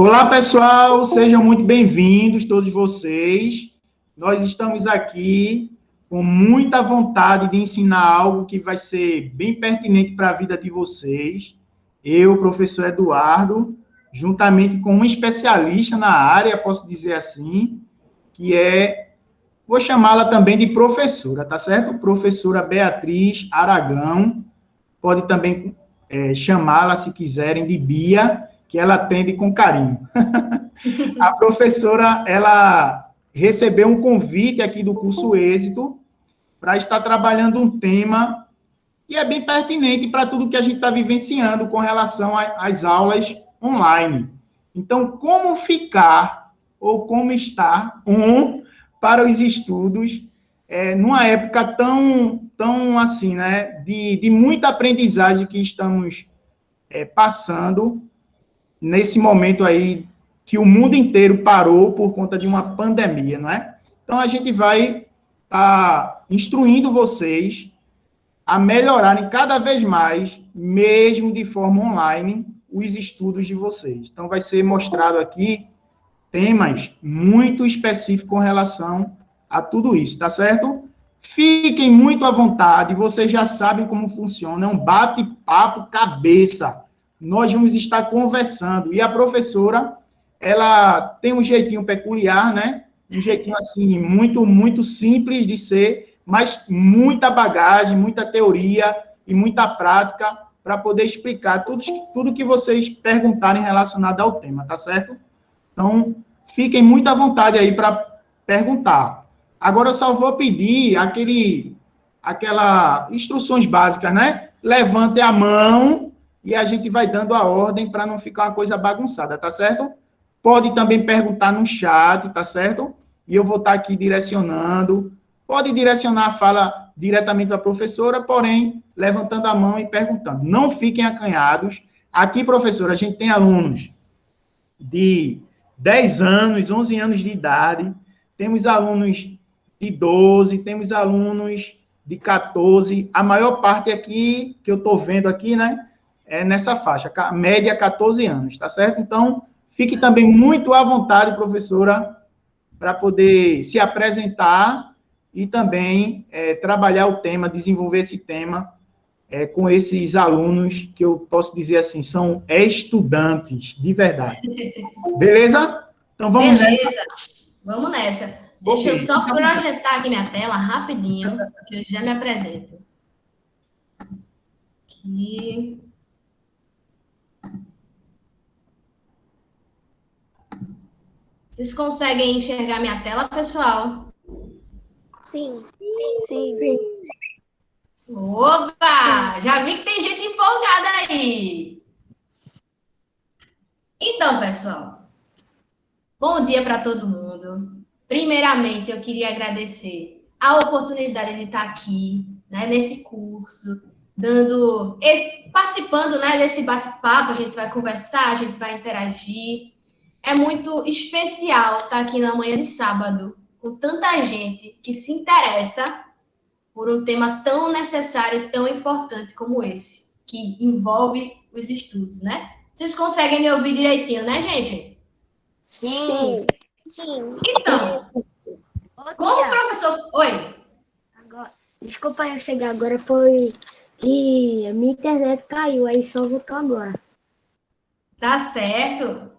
Olá, pessoal, sejam muito bem-vindos, todos vocês. Nós estamos aqui com muita vontade de ensinar algo que vai ser bem pertinente para a vida de vocês. Eu, professor Eduardo, juntamente com um especialista na área, posso dizer assim, vou chamá-la também de professora, tá certo? Professora Beatriz Aragão, pode também chamá-la, se quiserem, de Bia, que ela atende com carinho. A professora, ela recebeu um convite aqui do curso Êxito para estar trabalhando um tema que é bem pertinente para tudo que a gente está vivenciando com relação às aulas online. Então, como ficar ou como estar para os estudos numa época tão assim, né, de muita aprendizagem que estamos passando nesse momento aí que o mundo inteiro parou por conta de uma pandemia, não é? Então, a gente vai estar instruindo vocês a melhorarem cada vez mais, mesmo de forma online, os estudos de vocês. Então, vai ser mostrado aqui temas muito específicos com relação a tudo isso, tá certo? Fiquem muito à vontade, vocês já sabem como funciona, é um bate-papo cabeça. Nós vamos estar conversando, e a professora, ela tem um jeitinho peculiar, né? Um jeitinho, assim, muito simples de ser, mas muita bagagem, muita teoria e muita prática para poder explicar tudo que vocês perguntarem relacionado ao tema, tá certo? Então, fiquem muito à vontade aí para perguntar. Agora, eu só vou pedir aquela instruções básicas, né? Levante a mão e a gente vai dando a ordem para não ficar uma coisa bagunçada, tá certo? Pode também perguntar no chat, tá certo? E eu vou estar aqui direcionando. Pode direcionar a fala diretamente para a professora, porém, levantando a mão e perguntando. Não fiquem acanhados. Aqui, professora, a gente tem alunos de 10 anos, 11 anos de idade, temos alunos de 12, temos alunos de 14, a maior parte aqui, que eu estou vendo aqui, né, é nessa faixa, média 14 anos, tá certo? Então, fique também muito à vontade, professora, para poder se apresentar e também trabalhar o tema, desenvolver esse tema com esses alunos que eu posso dizer assim, são estudantes, de verdade. Beleza? Então vamos Beleza, nessa. vamos nessa. Deixa eu só projetar aqui minha tela rapidinho, que eu já me apresento. Aqui. Vocês conseguem enxergar minha tela, pessoal? Sim. Opa! Já vi que tem gente empolgada aí. Então, pessoal, bom dia para todo mundo. Primeiramente, eu queria agradecer a oportunidade de estar aqui, né, nesse curso, participando, né, desse bate-papo. A gente vai conversar, a gente vai interagir. É muito especial estar aqui na manhã de sábado com tanta gente que se interessa por um tema tão necessário e tão importante como esse, que envolve os estudos, né? Vocês conseguem me ouvir direitinho, né, gente? Sim. Então, como o professor... Oi. Desculpa eu chegar agora, foi que a minha internet caiu, aí só voltou agora. Tá certo.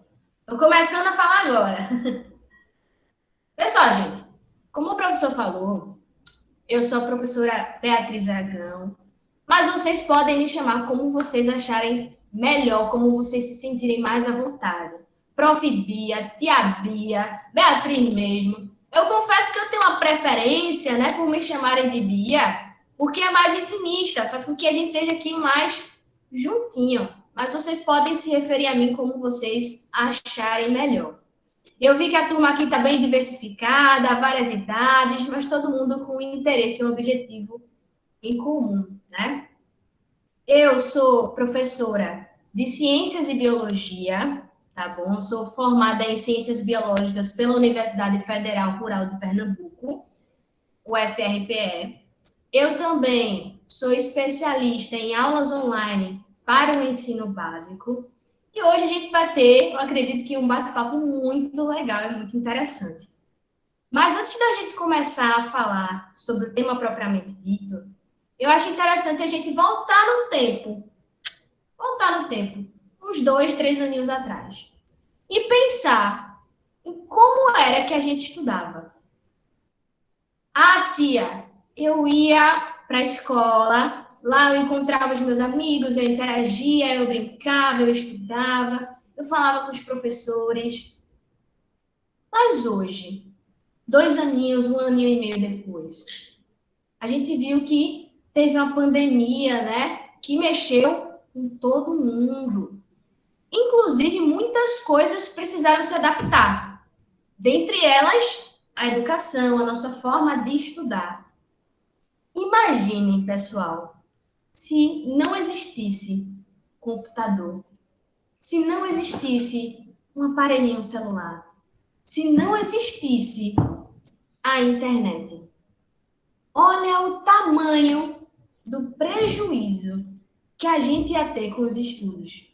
Tô começando a falar agora. Pessoal, gente, como o professor falou, eu sou a professora Beatriz Aragão, mas vocês podem me chamar como vocês acharem melhor, como vocês se sentirem mais à vontade. Prof. Bia, Tia Bia, Beatriz mesmo. Eu confesso que eu tenho uma preferência, né, por me chamarem de Bia, porque é mais intimista, faz com que a gente esteja aqui mais juntinho. Mas vocês podem se referir a mim como vocês acharem melhor. Eu vi que a turma aqui está bem diversificada, várias idades, mas todo mundo com interesse e um objetivo em comum, né? Eu sou professora de Ciências e Biologia, tá bom? Sou formada em Ciências Biológicas pela Universidade Federal Rural de Pernambuco, UFRPE. Eu também sou especialista em aulas online para o ensino básico E hoje a gente vai ter, eu acredito que um bate-papo muito legal e muito interessante. Mas antes da gente começar a falar sobre o tema propriamente dito, eu acho interessante a gente voltar no tempo, uns 2, 3 aninhos atrás, e pensar em como era que a gente estudava. Ah, tia, eu ia para a escola, lá eu encontrava os meus amigos, eu interagia, eu brincava, eu estudava, eu falava com os professores. Mas hoje, 2 aninhos, 1 aninho e meio depois, a gente viu que teve uma pandemia, né, que mexeu com todo mundo. Inclusive, muitas coisas precisaram se adaptar. Dentre elas, a educação, a nossa forma de estudar. Imaginem, pessoal, se não existisse computador, se não existisse um aparelhinho celular, se não existisse a internet. Olha o tamanho do prejuízo que a gente ia ter com os estudos.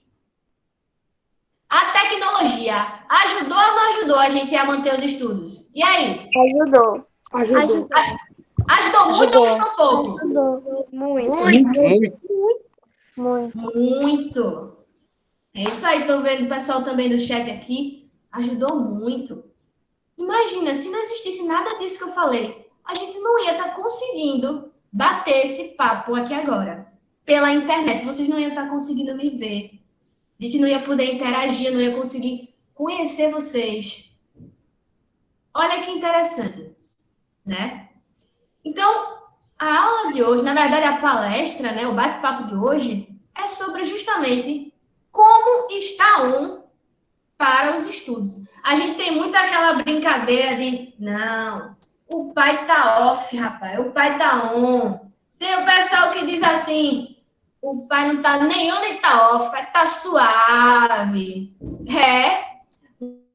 A tecnologia ajudou ou não ajudou a gente a manter os estudos? E aí? Ajudou. Ajudou muito ou ajudou pouco? Ajudou. Muito. Muito. É isso aí, estou vendo o pessoal também do chat aqui. Ajudou muito. Imagina, se não existisse nada disso que eu falei, a gente não ia estar conseguindo bater esse papo aqui agora. Pela internet, vocês não iam estar conseguindo me ver. A gente não ia poder interagir, não ia conseguir conhecer vocês. Olha que interessante, né? Então, a aula de hoje, na verdade, a palestra, né, o bate-papo de hoje, é sobre justamente como está para os estudos. A gente tem muito aquela brincadeira de, não, o pai tá off, rapaz, o pai tá on. Tem o pessoal que diz assim, o pai não tá nem on nem tá off, o pai tá suave.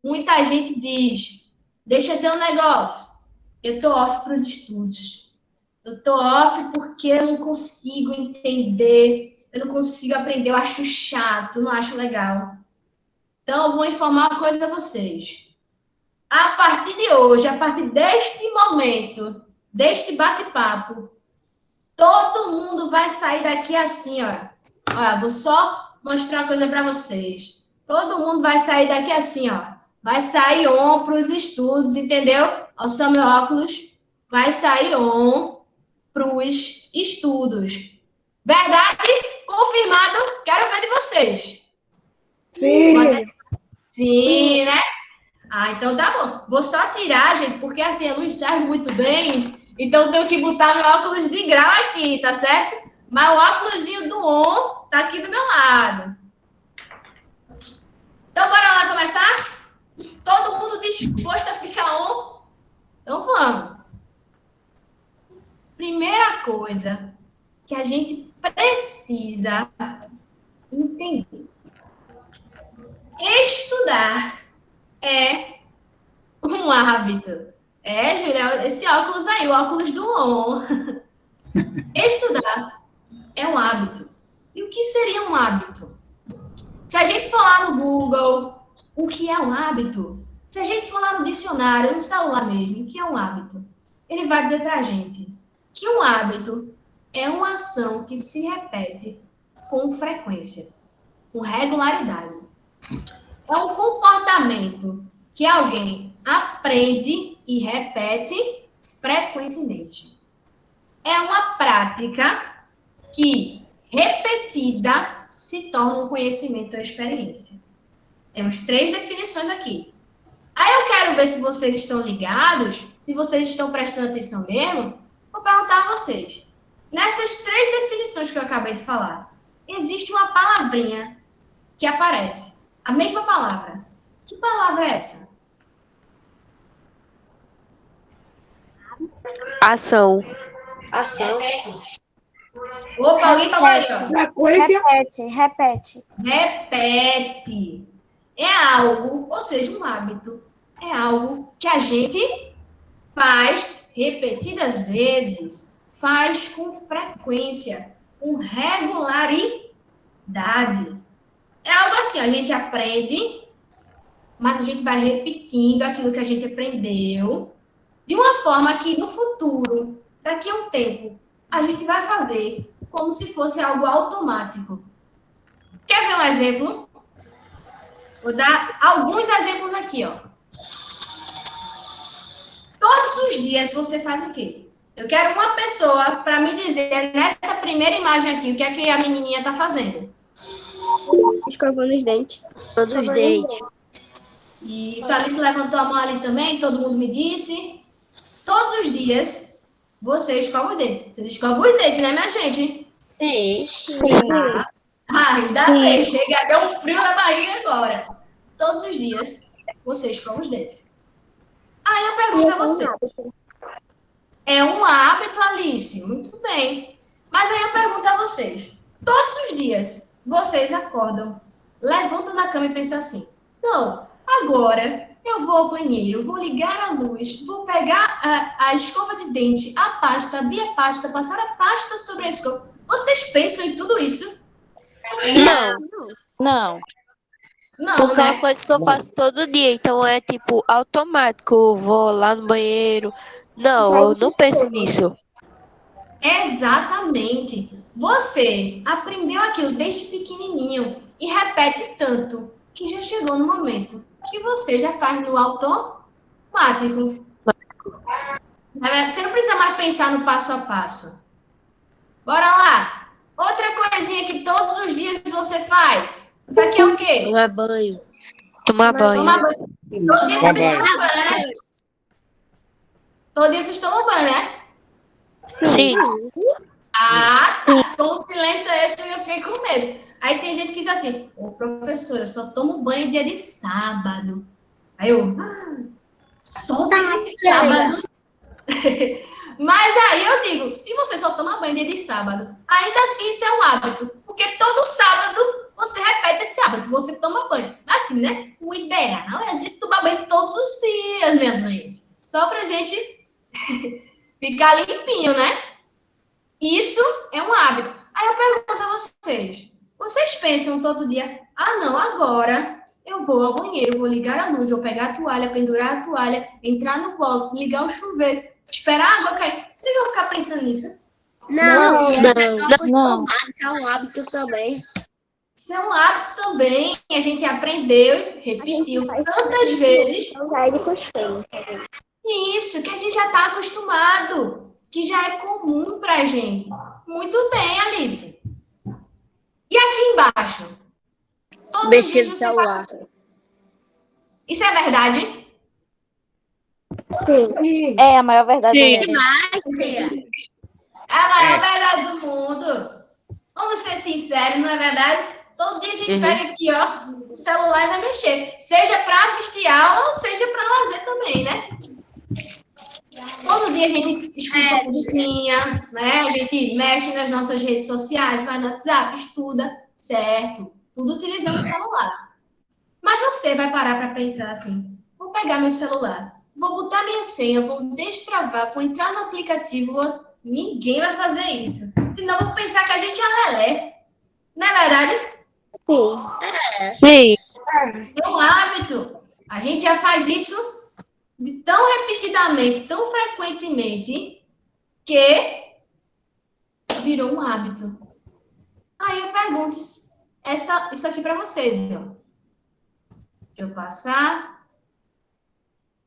Muita gente diz, deixa eu dizer um negócio, eu tô off para os estudos. Eu tô off porque eu não consigo entender, eu não consigo aprender, eu acho chato, não acho legal. Então, eu vou informar uma coisa a vocês. A partir de hoje, a partir deste momento, deste bate-papo, todo mundo vai sair daqui assim, ó. Olha, vou só mostrar uma coisa para vocês. Todo mundo vai sair daqui assim, ó. Vai sair on para os estudos, entendeu? Olha só meu óculos. Vai sair on para os estudos. Verdade? Confirmado. Quero ver de vocês. Sim. Sim, né? Ah, então tá bom. Vou só tirar, gente, porque assim eu não enxergo muito bem. Então eu tenho que botar meu óculos de grau aqui, tá certo? Mas o óculosinho do on tá aqui do meu lado. Então bora lá começar? Todo mundo disposto a ficar on? Então vamos. Primeira coisa que a gente precisa entender. Estudar é um hábito. É, Júlia, esse óculos aí, o óculos do on. Estudar é um hábito. E o que seria um hábito? Se a gente for lá no Google, o que é um hábito? Se a gente for lá no dicionário, no celular mesmo, o que é um hábito? Ele vai dizer pra gente que um hábito é uma ação que se repete com frequência, com regularidade. É um comportamento que alguém aprende e repete frequentemente. É uma prática que, repetida, se torna um conhecimento ou experiência. Temos 3 definições aqui. Aí eu quero ver se vocês estão ligados, se vocês estão prestando atenção mesmo. Vou perguntar a vocês. Nessas 3 definições que eu acabei de falar, existe uma palavrinha que aparece. A mesma palavra. Que palavra é essa? Ação. Opa, alguém falou aí, ó. Repete. Repete. É algo, ou seja, um hábito. É algo que a gente faz repetidas vezes, faz com frequência, com regularidade. É algo assim, a gente aprende, mas a gente vai repetindo aquilo que a gente aprendeu, de uma forma que no futuro, daqui a um tempo, a gente vai fazer como se fosse algo automático. Quer ver um exemplo? Vou dar alguns exemplos aqui, ó. Todos os dias você faz o quê? Eu quero uma pessoa para me dizer, nessa primeira imagem aqui, o que é que a menininha está fazendo. Escovando os dentes. Todos os dentes. Isso, a Alice levantou a mão ali também, todo mundo me disse. Todos os dias você escova os dentes. Vocês escovam os dentes, né, minha gente? Sim. Tá? Ah, ainda bem, chega, deu um frio na barriga agora. Todos os dias você escova os dentes. Aí eu pergunto a você. É um hábito, Alice? Muito bem. Mas aí eu pergunto a vocês. Todos os dias vocês acordam, levantam da cama e pensam assim, não, agora eu vou ao banheiro, vou ligar a luz, vou pegar a escova de dente, a pasta, abrir a pasta, passar a pasta sobre a escova. Vocês pensam em tudo isso? Não. Não, Porque é né? uma coisa que eu faço todo dia. Então é tipo automático. Eu vou lá no banheiro. Não, eu não penso nisso. Exatamente. Você aprendeu aquilo desde pequenininho e repete tanto que já chegou no momento que você já faz no automático. Você não precisa mais pensar no passo a passo. Bora lá. Outra coisinha que todos os dias você faz. Isso aqui é o quê? Tomar banho. Tomar banho. Tomar banho. Todo dia vocês tomam banho, né? Todo dia vocês tomam banho, né? Sim. Ah, tá. Com o silêncio esse eu fiquei com medo. Aí tem gente que diz assim, ô professora, eu só tomo banho dia de sábado. Aí eu, só dia de sábado? Mas aí eu digo, se você só toma banho dia de sábado, ainda assim isso é um hábito. Porque todo sábado você repete esse hábito, você toma banho. Assim, né? O ideal é a gente tomar banho todos os dias, minhas gente. Só pra gente ficar limpinho, né? Isso é um hábito. Aí eu pergunto a vocês, vocês pensam todo dia, ah não, agora eu vou ao banheiro, vou ligar a luz, vou pegar a toalha, pendurar a toalha, entrar no box, ligar o chuveiro, esperar a água cair. Vocês vão ficar pensando nisso? Não. Não. É um hábito também. Isso é um hábito também, a gente aprendeu, repetiu tantas vezes. Já é de costume. Isso, que a gente já está acostumado, que já é comum para a gente. Muito bem, Alice. E aqui embaixo? Todos os Mexer dias no você celular. faz... Isso é verdade? Sim. É a maior verdade. É a maior verdade do mundo. Vamos ser sinceros, não é verdade? Todo dia a gente pega aqui, ó, o celular e vai mexer. Seja para assistir aula ou seja para lazer também, né? Todo dia a gente escuta musiquinha, né? A gente mexe nas nossas redes sociais, vai no WhatsApp, estuda, certo? Tudo utilizando o celular. Mas você vai parar para pensar assim, vou pegar meu celular, vou botar minha senha, vou destravar, vou entrar no aplicativo, ninguém vai fazer isso. Senão eu vou pensar que a gente é lelé. Não é verdade? Sim. É um hábito. A gente já faz isso de tão repetidamente, tão frequentemente, que virou um hábito. Aí eu pergunto isso aqui para vocês. Ó. Deixa eu passar.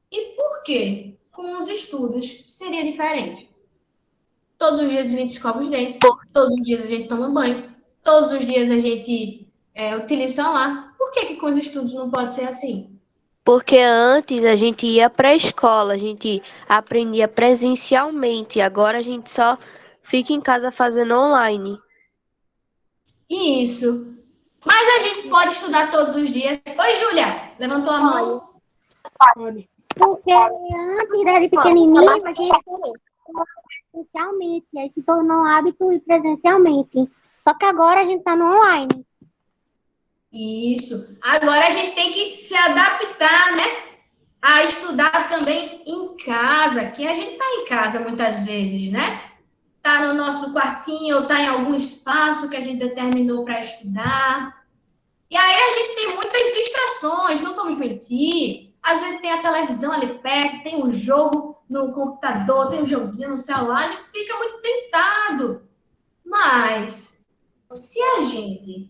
E por que, com os estudos, seria diferente? Todos os dias a gente escova os dentes, todos os dias a gente toma banho, todos os dias a gente utiliza o celular. Por que com os estudos não pode ser assim? Porque antes a gente ia para a escola, a gente aprendia presencialmente. Agora a gente só fica em casa fazendo online. Isso. Mas a gente pode estudar todos os dias. Oi, Júlia, levantou a mão? Pode. Porque antes era pequenininho, a gente presencialmente, aí se tornou um hábito e presencialmente. Só que agora a gente está no online. Isso. Agora a gente tem que se adaptar, né? A estudar também em casa, que a gente está em casa muitas vezes, né? Está no nosso quartinho ou está em algum espaço que a gente determinou para estudar. E aí a gente tem muitas distrações, não vamos mentir. Às vezes tem a televisão ali perto, tem um jogo no computador, tem um joguinho no celular, a gente fica muito tentado. Mas, se a gente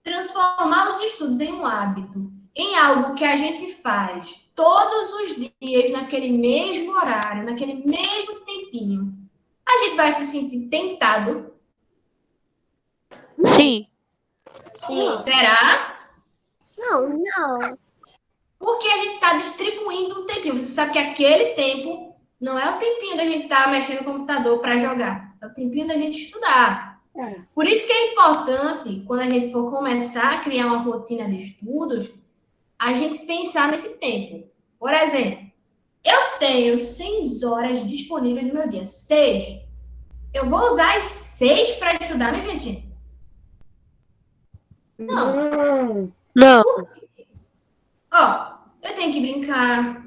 transformar os estudos em um hábito, em algo que a gente faz todos os dias, naquele mesmo horário, naquele mesmo tempinho, a gente vai se sentir tentado? Sim. Sim. Será? Não. Porque a gente está distribuindo um tempinho. Você sabe que aquele tempo não é o tempinho da gente estar mexendo no computador para jogar. É o tempinho da gente estudar. Por isso que é importante, quando a gente for começar a criar uma rotina de estudos, a gente pensar nesse tempo. Por exemplo, eu tenho 6 horas disponíveis no meu dia. 6. Eu vou usar as 6 para estudar, minha gente? Não. Não. Ó, eu tenho que brincar,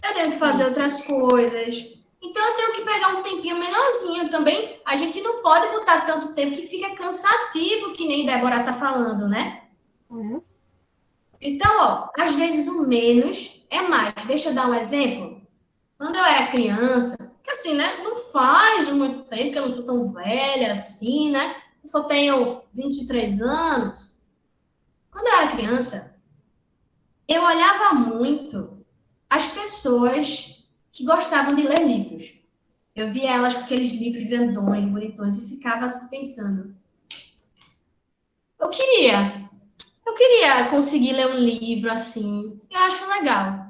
eu tenho que fazer outras coisas. Então, eu tenho que pegar um tempinho menorzinho também. A gente não pode botar tanto tempo que fica cansativo, que nem Débora tá falando, né? Uhum. Então, ó, às vezes o menos é mais. Deixa eu dar um exemplo. Quando eu era criança, que assim, né? Não faz muito tempo, que eu não sou tão velha assim, né? Eu só tenho 23 anos. Quando eu era criança, eu olhava muito as pessoas que gostavam de ler livros. Eu via elas com aqueles livros grandões, bonitões, e ficava assim pensando. Eu queria conseguir ler um livro assim. Eu acho legal.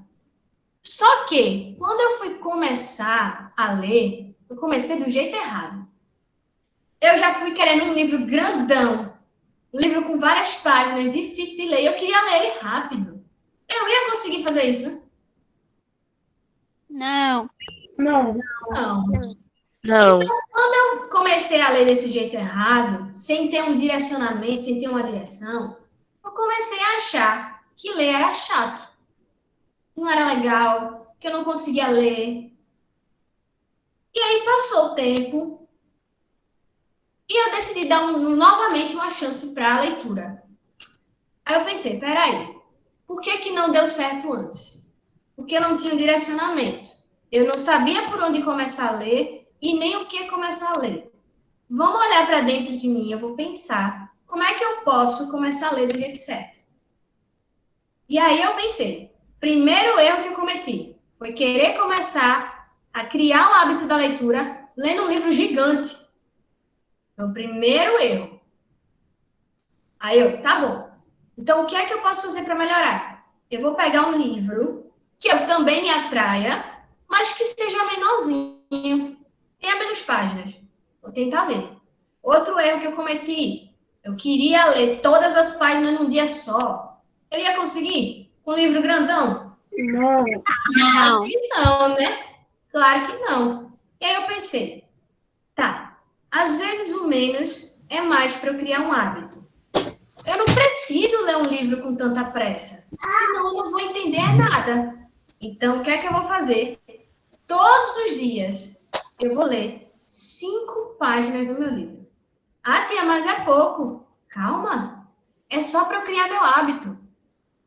Só que, quando eu fui começar a ler, eu comecei do jeito errado. Eu já fui querendo um livro grandão, um livro com várias páginas, difícil de ler. Eu queria ler ele rápido. Eu ia conseguir fazer isso? Não. Não. Não. Então, quando eu comecei a ler desse jeito errado, sem ter um direcionamento, sem ter uma direção, eu comecei a achar que ler era chato. Não era legal, que eu não conseguia ler. E aí passou o tempo e eu decidi dar novamente uma chance para a leitura. Aí eu pensei, peraí, por que não deu certo antes? Porque eu não tinha um direcionamento. Eu não sabia por onde começar a ler e nem o que começar a ler. Vamos olhar para dentro de mim, eu vou pensar, como é que eu posso começar a ler do jeito certo? E aí eu pensei, primeiro erro que eu cometi foi querer começar a criar o hábito da leitura lendo um livro gigante. Foi o primeiro erro. Aí eu, tá bom. Então, o que é que eu posso fazer para melhorar? Eu vou pegar um livro que eu também me atraia, mas que seja menorzinho, tenha menos páginas. Vou tentar ler. Outro erro que eu cometi, eu queria ler todas as páginas num dia só. Eu ia conseguir? Com um livro grandão? Não. Claro que não, né? Claro que não. E aí eu pensei, tá, às vezes o menos é mais para eu criar um hábito. Eu não preciso ler um livro com tanta pressa, senão eu não vou entender nada. Então, o que é que eu vou fazer? Todos os dias eu vou ler 5 páginas do meu livro. Ah, tia, mas é pouco. Calma. É só para eu criar meu hábito.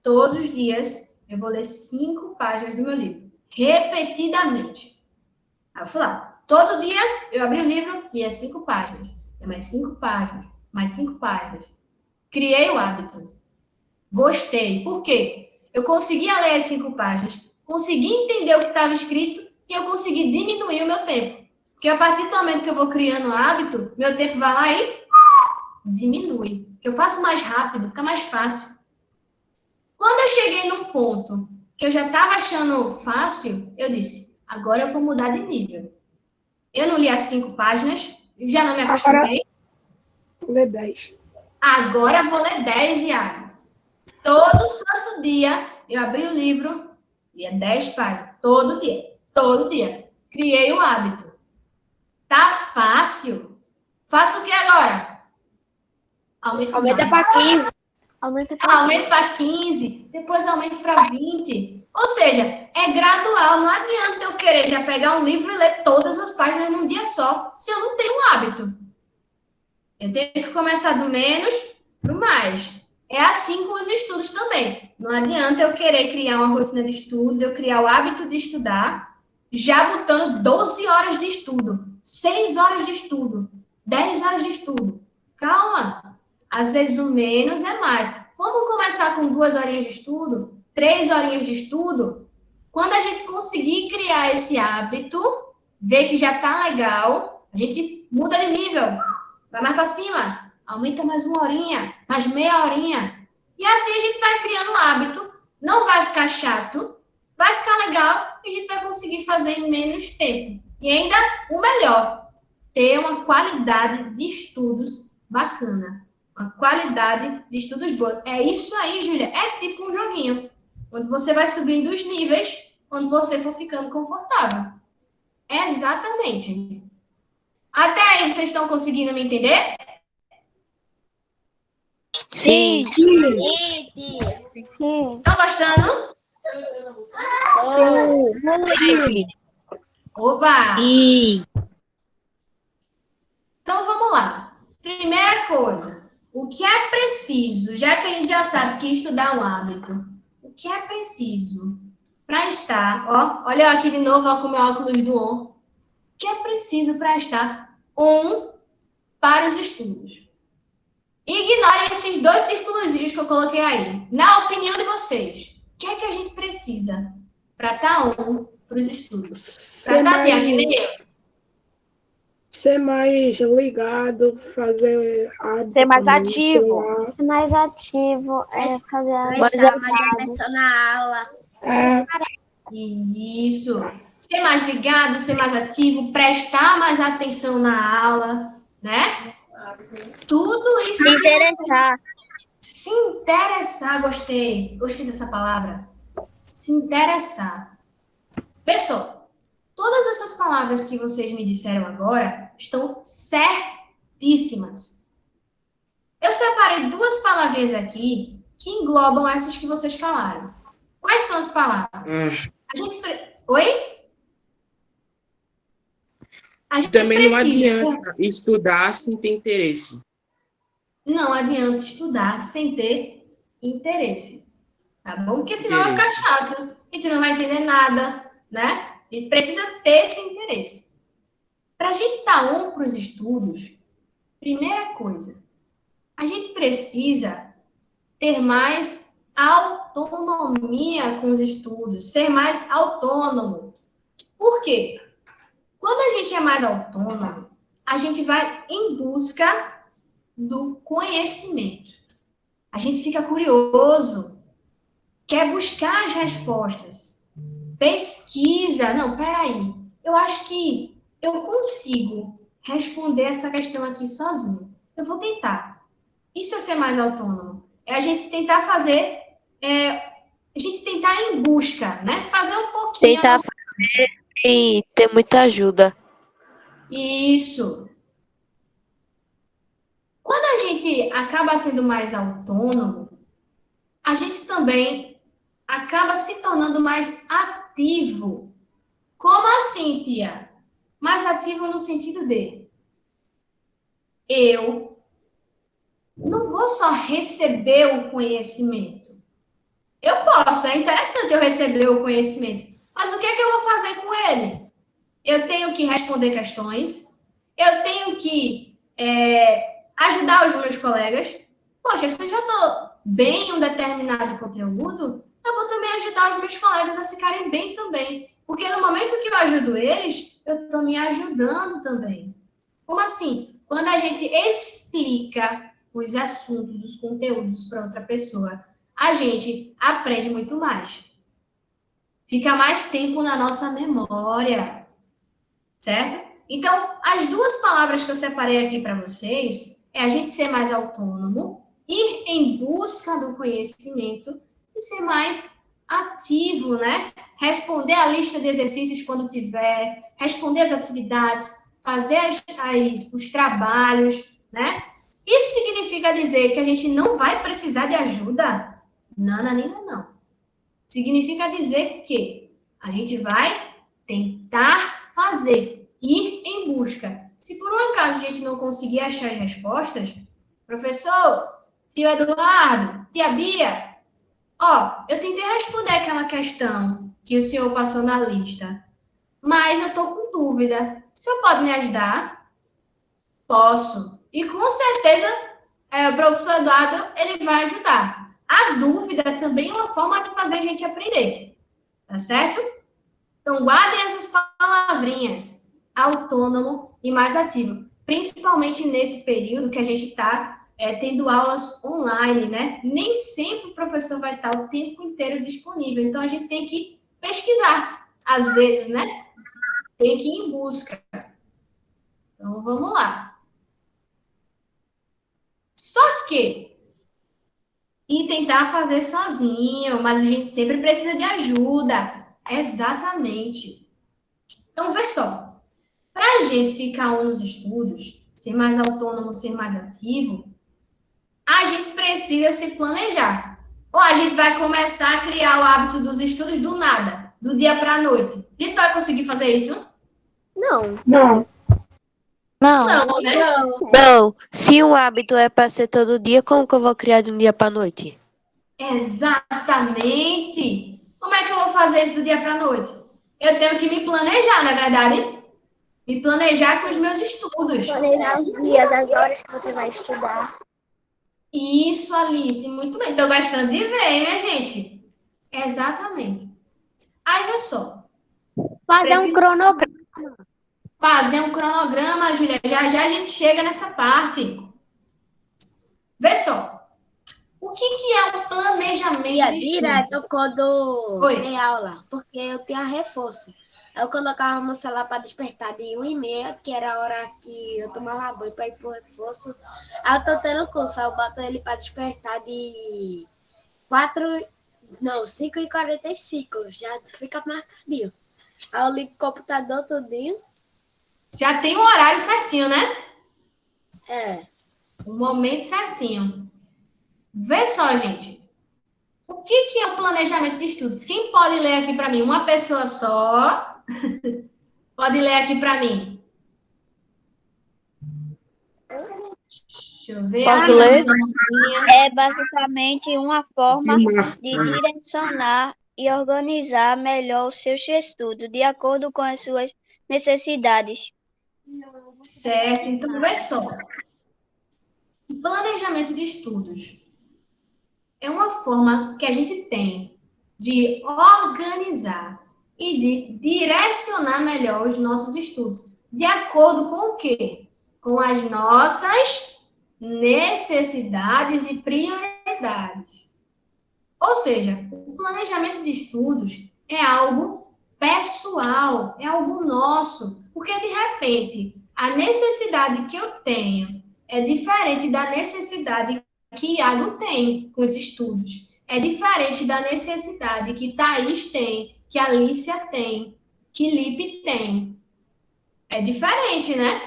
Todos os dias eu vou ler 5 páginas do meu livro. Repetidamente. Aí eu fui lá. Todo dia eu abri o livro e lia 5 páginas. E mais 5 páginas. Mais 5 páginas. Criei o hábito. Gostei. Por quê? Eu conseguia ler as 5 páginas. Consegui entender o que estava escrito e eu consegui diminuir o meu tempo. Porque a partir do momento que eu vou criando hábito, meu tempo vai lá e diminui. Eu faço mais rápido, fica mais fácil. Quando eu cheguei num ponto que eu já estava achando fácil, eu disse, agora eu vou mudar de nível. Eu não li as 5 páginas, já não me acostumei. Lê 10. Agora eu vou ler 10, Iago. Todo santo dia eu abri o livro, lia 10 páginas. Todo dia. Todo dia. Criei o hábito. Tá fácil? Faço o que agora? Aumenta para 15. Aumento para 15, depois aumento para 20. Ou seja, é gradual. Não adianta eu querer já pegar um livro e ler todas as páginas num dia só, se eu não tenho um hábito. Eu tenho que começar do menos para o mais. É assim com os estudos também. Não adianta eu querer criar uma rotina de estudos, eu criar o hábito de estudar, já botando 12 horas de estudo, 6 horas de estudo, 10 horas de estudo. Calma. Às vezes o menos é mais. Vamos começar com 2 horinhas de estudo, 3 horinhas de estudo. Quando a gente conseguir criar esse hábito, ver que já tá legal, a gente muda de nível. Vai mais para cima. Aumenta mais 1 horinha, mais meia horinha. E assim a gente vai criando um hábito. Não vai ficar chato, vai ficar legal e a gente vai conseguir fazer em menos tempo. E ainda o melhor, ter uma qualidade de estudos bacana. Uma qualidade de estudos boa. É isso aí, Júlia. É tipo um joguinho, onde você vai subindo os níveis, quando você for ficando confortável. Exatamente. Até aí, vocês estão conseguindo me entender? Sim. Sim, tia. Sim. Estão gostando? Sim. Opa! Sim. Então, vamos lá. Primeira coisa, o que é preciso, já que a gente já sabe que estudar é um hábito, o que é preciso para estar, ó, olha eu aqui de novo, ó, com o meu óculos do on, o que é preciso para estar on para os estudos? Ignorem esses 2 círculozinhos que eu coloquei aí. Na opinião de vocês, o que é que a gente precisa para estar on para os estudos? Para estar assim, aqui nem eu. Ser mais ligado, fazer hábito Ser mais também, ativo. sei lá. Ser mais ativo, fazer as Prestar mais atenção na aula. É, Isso. Ser mais ligado, ser mais ativo, prestar mais atenção na aula, né? Tudo isso. Se interessar. Se interessar, gostei. Gostei dessa palavra. Se interessar. Pessoal, todas essas palavras que vocês me disseram agora estão certíssimas. Eu separei 2 palavrinhas aqui que englobam essas que vocês falaram. Quais são as palavras? A gente... Oi? A gente Também não precisa... adianta estudar sem ter interesse. Não adianta estudar sem ter interesse. Tá bom? Porque senão vai ficar chato. A gente não vai entender nada, né? A gente precisa ter esse interesse. Para a gente estar on para os estudos, primeira coisa, a gente precisa ter mais autonomia com os estudos, ser mais autônomo. Por quê? Quando a gente é mais autônomo, a gente vai em busca do conhecimento. A gente fica curioso, quer buscar as respostas, pesquisa. Não, peraí, eu acho que eu consigo responder essa questão aqui sozinho. Eu vou tentar. Isso é ser mais autônomo. É a gente tentar fazer, a gente tentar ir em busca, né? Fazer um pouquinho. Tentar fazer e ter muita ajuda. Isso. Quando a gente acaba sendo mais autônomo, a gente também acaba se tornando mais ativo. Como assim, tia? Mais ativo no sentido de eu não vou só receber o conhecimento. Eu posso, é interessante eu receber o conhecimento, mas o que é que eu vou fazer com ele? Eu tenho que responder questões, eu tenho que ajudar os meus colegas. Poxa, se eu já estou bem em um determinado conteúdo, eu vou também ajudar os meus colegas a ficarem bem também. Porque no momento que eu ajudo eles, eu estou me ajudando também. Como assim? Quando a gente explica os assuntos, os conteúdos para outra pessoa, a gente aprende muito mais. Fica mais tempo na nossa memória. Certo? Então, as 2 palavras que eu separei aqui para vocês é a gente ser mais autônomo, ir em busca do conhecimento e ser mais ativo, né? Responder a lista de exercícios quando tiver, responder as atividades, fazer os trabalhos, né? Isso significa dizer que a gente não vai precisar de ajuda? Não, Nanina, não. Significa dizer que a gente vai tentar fazer, ir em busca. Se por um acaso a gente não conseguir achar as respostas, professor, tio Eduardo, tia Bia, ó, eu tentei responder aquela questão que o senhor passou na lista, mas eu tô com dúvida. O senhor pode me ajudar? Posso. E com certeza o professor Eduardo, ele vai ajudar. A dúvida também é uma forma de fazer a gente aprender, tá certo? Então, guardem essas palavrinhas, autônomo e mais ativo, principalmente nesse período que a gente está tendo aulas online, né? Nem sempre o professor vai estar o tempo inteiro disponível, então a gente tem que pesquisar, às vezes, né? Tem que ir em busca. Então, vamos lá. Só que, e tentar fazer sozinho, mas a gente sempre precisa de ajuda. Exatamente. Então, vê só. Para a gente ficar nos estudos, ser mais autônomo, ser mais ativo, a gente precisa se planejar. Ou a gente vai começar a criar o hábito dos estudos do nada, do dia para a noite. A gente vai conseguir fazer isso? Não. Não. Não, Não, né? não. Se um hábito é para ser todo dia, como que eu vou criar de um dia para noite? Exatamente. Como é que eu vou fazer isso do dia para a noite? Eu tenho que me planejar, na verdade. Me planejar com os meus estudos. Planejar os dias, as horas que você vai estudar. Isso, Alice, muito bem. Estou gostando de ver, hein, minha gente? Exatamente. Aí, vê só. Fazer um cronograma. Fazer um cronograma, Júlia. Já já a gente chega nessa parte. Vê só. O que é um planejamento de estudos? Direto quando Oi. tem aula, porque eu tinha reforço. Eu colocava meu celular para despertar de 1h30, que era a hora que eu tomava banho para ir pro reforço. Aí eu tô tendo curso, aí eu boto ele para despertar de 5h45, já fica marcadinho. Aí eu ligo o computador tudinho. Já tem um horário certinho, né? É. Um momento certinho. Vê só, gente. O que é um planejamento de estudos? Quem pode ler aqui para mim? Uma pessoa só. Pode ler aqui para mim. Deixa eu ver. Posso ler? É basicamente uma forma de direcionar e organizar melhor os seus estudos, de acordo com as suas necessidades. Certo, então vê só. Planejamento de estudos é uma forma que a gente tem de organizar e de direcionar melhor os nossos estudos. De acordo com o quê? Com as nossas necessidades e prioridades. Ou seja, o planejamento de estudos é algo pessoal, é algo nosso. Porque, de repente, a necessidade que eu tenho é diferente da necessidade que Iago tem com os estudos. É diferente da necessidade que Thaís tem, que Alicia tem, que Lipe tem. É diferente, né?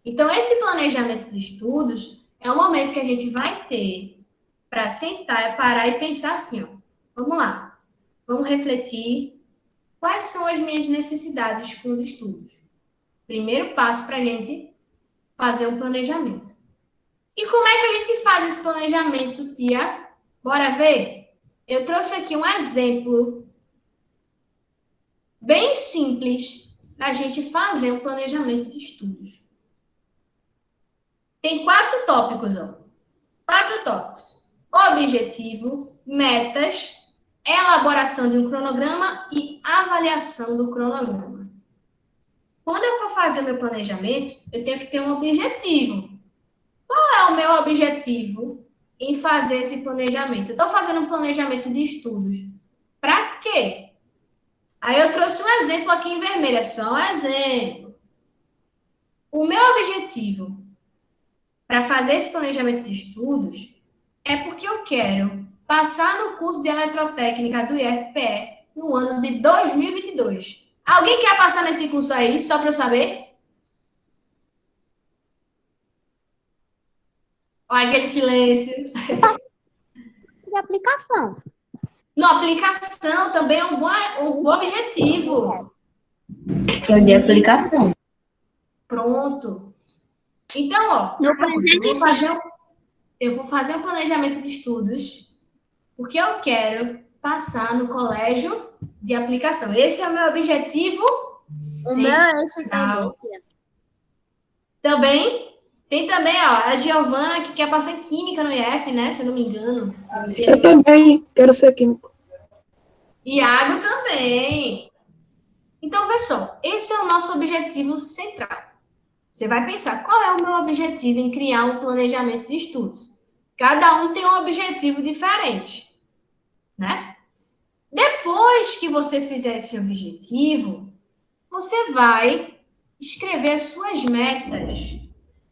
Então, esse planejamento de estudos é um momento que a gente vai ter para sentar, parar e pensar assim, ó. Vamos lá. Vamos refletir quais são as minhas necessidades com os estudos. Primeiro passo para a gente fazer um planejamento. E como é que a gente faz esse planejamento, tia? Bora ver? Eu trouxe aqui um exemplo bem simples da gente fazer um planejamento de estudos. Tem 4 tópicos, ó. 4 tópicos. Objetivo, metas, elaboração de um cronograma e avaliação do cronograma. Quando eu for fazer o meu planejamento, eu tenho que ter um objetivo. Qual é o meu objetivo em fazer esse planejamento? Eu estou fazendo um planejamento de estudos. Para quê? Aí eu trouxe um exemplo aqui em vermelho, é só um exemplo. O meu objetivo para fazer esse planejamento de estudos é porque eu quero passar no curso de eletrotécnica do IFPE no ano de 2022. Alguém quer passar nesse curso aí, só para eu saber? Olha aquele silêncio. De aplicação. No aplicação também é um bom objetivo. É o de aplicação. Pronto. Então, ó, eu vou fazer um planejamento de estudos Porque eu quero passar no colégio de aplicação. Esse é o meu objetivo. O meu é esse também, tia. Também, tem também, ó, a Giovana que quer passar em Química no IF, né? Se eu não me engano. Eu também quero ser químico. Iago também. Então, vê só, esse é o nosso objetivo central. Você vai pensar, qual é o meu objetivo em criar um planejamento de estudos? Cada um tem um objetivo diferente, né? Depois que você fizer esse objetivo, você vai escrever as suas metas.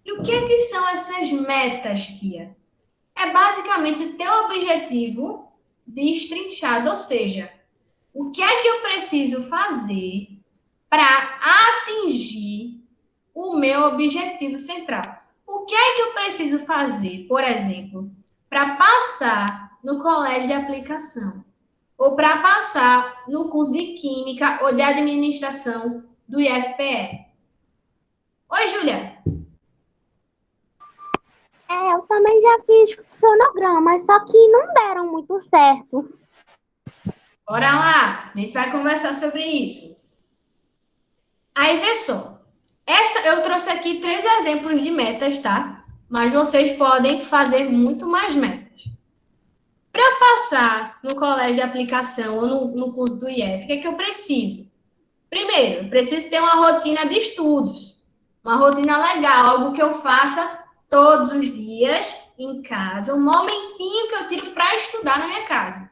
E o que é que são essas metas, tia? É basicamente o teu objetivo destrinchado, ou seja, o que é que eu preciso fazer para atingir o meu objetivo central? O que é que eu preciso fazer, por exemplo, para passar no colégio de aplicação? Ou para passar no curso de Química ou de Administração do IFPE? Oi, Júlia. Eu também já fiz cronograma, só que não deram muito certo. Bora lá, a gente vai conversar sobre isso. Aí, vê só. Eu trouxe aqui 3 exemplos de metas, tá? Mas vocês podem fazer muito mais metas. Para eu passar no colégio de aplicação ou no curso do IF, o que é que eu preciso? Primeiro, eu preciso ter uma rotina de estudos. Uma rotina legal, algo que eu faça todos os dias em casa. Um momentinho que eu tiro para estudar na minha casa.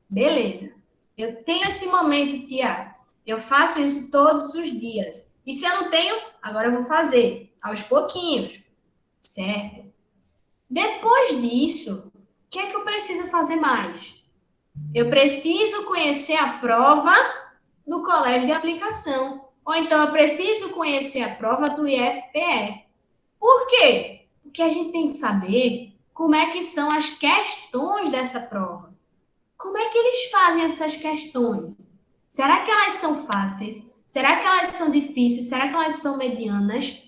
Beleza. Eu tenho esse momento, tia. Eu faço isso todos os dias. E se eu não tenho, agora eu vou fazer. Aos pouquinhos. Certo? Depois disso, o que é que eu preciso fazer mais? Eu preciso conhecer a prova do colégio de aplicação. Ou então eu preciso conhecer a prova do IFPE. Por quê? Porque a gente tem que saber como é que são as questões dessa prova. Como é que eles fazem essas questões? Será que elas são fáceis? Será que elas são difíceis? Será que elas são medianas?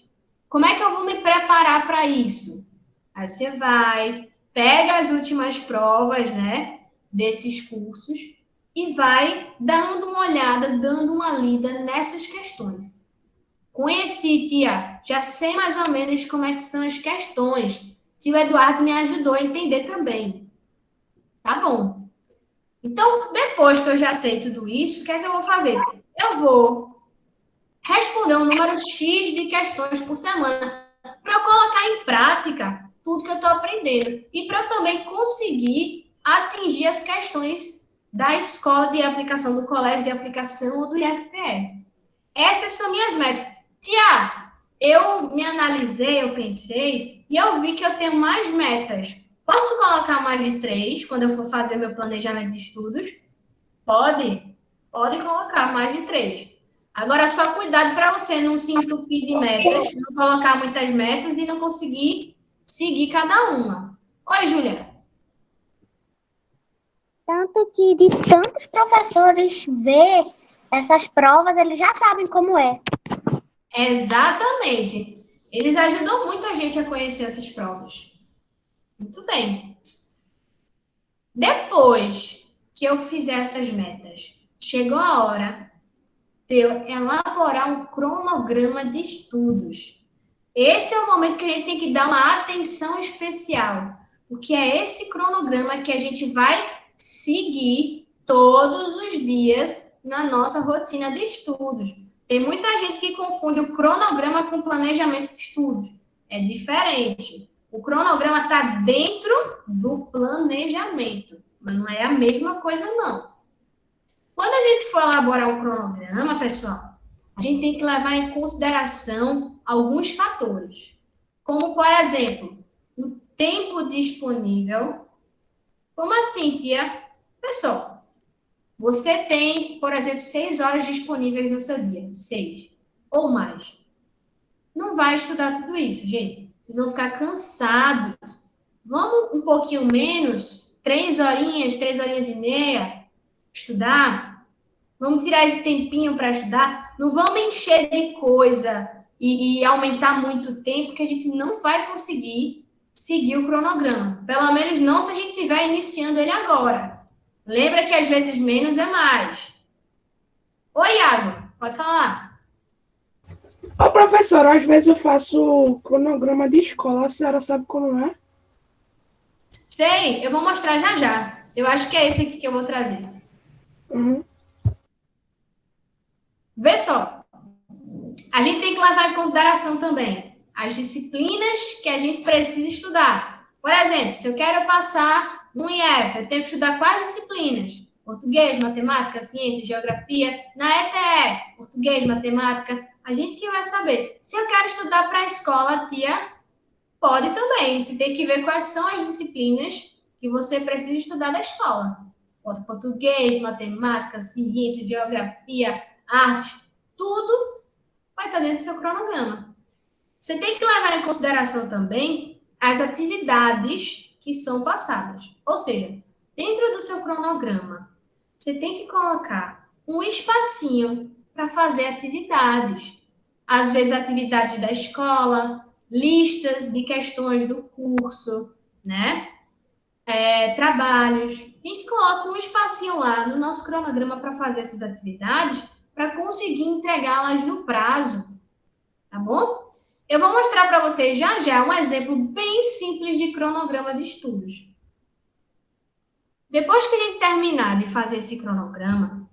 Como é que eu vou me preparar para isso? Aí você vai, pega as últimas provas, né, desses cursos e vai dando uma olhada, dando uma lida nessas questões. Conheci, tia, já sei mais ou menos como é que são as questões. Tio Eduardo me ajudou a entender também. Tá bom. Então, depois que eu já sei tudo isso, o que é que eu vou fazer? Eu vou responder um número X de questões por semana para eu colocar em prática tudo que eu estou aprendendo e para eu também conseguir atingir as questões da escola de aplicação, do colégio de aplicação ou do IFPE. Essas são minhas metas. Tia, eu me analisei, eu pensei e eu vi que eu tenho mais metas. Posso colocar mais de 3 quando eu for fazer meu planejamento de estudos? Pode colocar mais de 3. Agora, só cuidado para você não se entupir de metas, não colocar muitas metas e não conseguir seguir cada uma. Oi, Júlia. Tanto que de tantos professores ver essas provas, eles já sabem como é. Exatamente. Eles ajudam muito a gente a conhecer essas provas. Muito bem. Depois que eu fizer essas metas, chegou a hora de eu elaborar um cronograma de estudos. Esse é o momento que a gente tem que dar uma atenção especial, porque é esse cronograma que a gente vai seguir todos os dias na nossa rotina de estudos. Tem muita gente que confunde o cronograma com o planejamento de estudos. É diferente. O cronograma está dentro do planejamento, mas não é a mesma coisa, não. Quando a gente for elaborar um cronograma, pessoal, a gente tem que levar em consideração alguns fatores, como, por exemplo, o tempo disponível. Como assim, tia? Pessoal, você tem, por exemplo, 6 horas disponíveis no seu dia, 6 ou mais. Não vai estudar tudo isso, gente. Vocês vão ficar cansados. Vamos um pouquinho menos, 3 horinhas e meia, estudar. Vamos tirar esse tempinho para estudar. Não vamos encher de coisa e aumentar muito o tempo, que a gente não vai conseguir seguir o cronograma. Pelo menos não se a gente estiver iniciando ele agora. Lembra que às vezes menos é mais. Oi, Iago, pode falar. Ô, professora, às vezes eu faço cronograma de escola, a senhora sabe como é? Sei, eu vou mostrar já já. Eu acho que é esse aqui que eu vou trazer. Uhum. Vê só. A gente tem que levar em consideração também as disciplinas que a gente precisa estudar. Por exemplo, se eu quero passar no IF, eu tenho que estudar quais disciplinas? Português, matemática, ciência, geografia. Na ETE, português, matemática. A gente que vai saber. Se eu quero estudar para a escola, tia, pode também. Você tem que ver quais são as disciplinas que você precisa estudar da escola. Português, matemática, ciência, geografia, arte, tudo vai estar dentro do seu cronograma. Você tem que levar em consideração também as atividades que são passadas. Ou seja, dentro do seu cronograma, você tem que colocar um espacinho para fazer atividades. Às vezes, atividades da escola, listas de questões do curso, né? Trabalhos. A gente coloca um espacinho lá no nosso cronograma para fazer essas atividades para conseguir entregá-las no prazo, tá bom? Eu vou mostrar para vocês já um exemplo bem simples de cronograma de estudos. Depois que a gente terminar de fazer esse cronograma,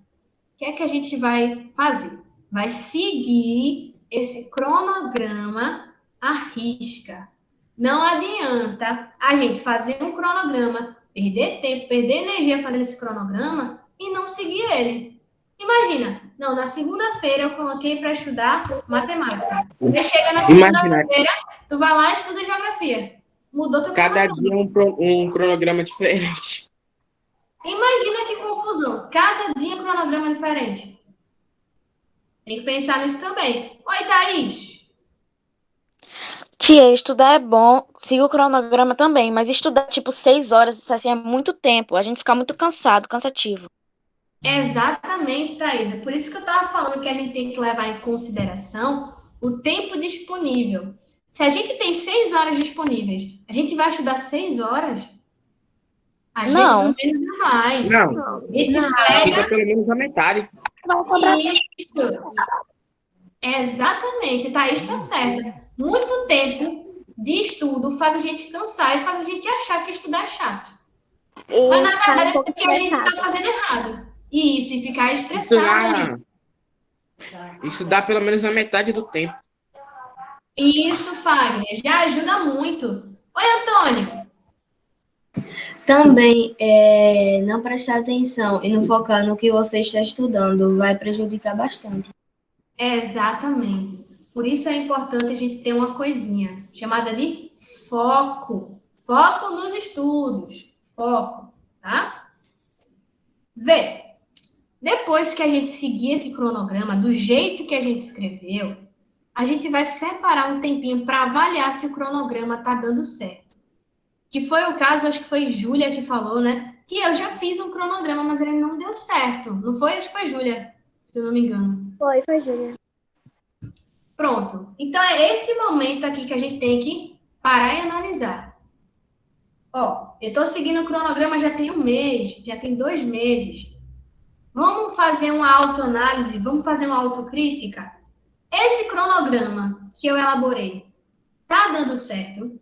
o que é que a gente vai fazer? Vai seguir esse cronograma à risca. Não adianta a gente fazer um cronograma, perder tempo, perder energia fazendo esse cronograma e não seguir ele. Imagina, não, na segunda-feira eu coloquei para estudar matemática. Aí chega na segunda-feira, tu vai lá e estuda geografia. Mudou teu Cada cronograma. dia um cronograma diferente. Imagina que confusão. Cada dia cronograma diferente. Tem que pensar nisso também. Oi, Thaís. Tia, estudar é bom, siga o cronograma também, mas estudar tipo 6 horas, isso assim é muito tempo, a gente fica muito cansado, cansativo. Exatamente, Thaís. É por isso que eu estava falando que a gente tem que levar em consideração o tempo disponível. Se a gente tem 6 horas disponíveis, a gente vai estudar 6 horas? Às Não. vezes o menos é mais. Não. A gente Estuda pelo menos a metade. Isso. Exatamente, Thaís está certa. Muito tempo de estudo faz a gente cansar e faz a gente achar que estudar é chato. Mas, na verdade, é porque a gente está fazendo errado. Isso, e ficar estressado. Estudar pelo menos a metade do tempo. Isso, Fagner, já ajuda muito. Oi, Antônio. Também, não prestar atenção e não focar no que você está estudando vai prejudicar bastante. Exatamente. Por isso é importante a gente ter uma coisinha chamada de foco. Foco nos estudos. Foco, tá? Vê, depois que a gente seguir esse cronograma do jeito que a gente escreveu, a gente vai separar um tempinho para avaliar se o cronograma tá dando certo. Que foi o caso, acho que foi Júlia que falou, né? Que eu já fiz um cronograma, mas ele não deu certo. Não foi? Acho que foi Júlia, se eu não me engano. Foi Júlia. Pronto. Então, é esse momento aqui que a gente tem que parar e analisar. Ó, eu estou seguindo o cronograma já tem 1 mês, já tem 2 meses. Vamos fazer uma autoanálise, vamos fazer uma autocrítica? Esse cronograma que eu elaborei, tá dando certo?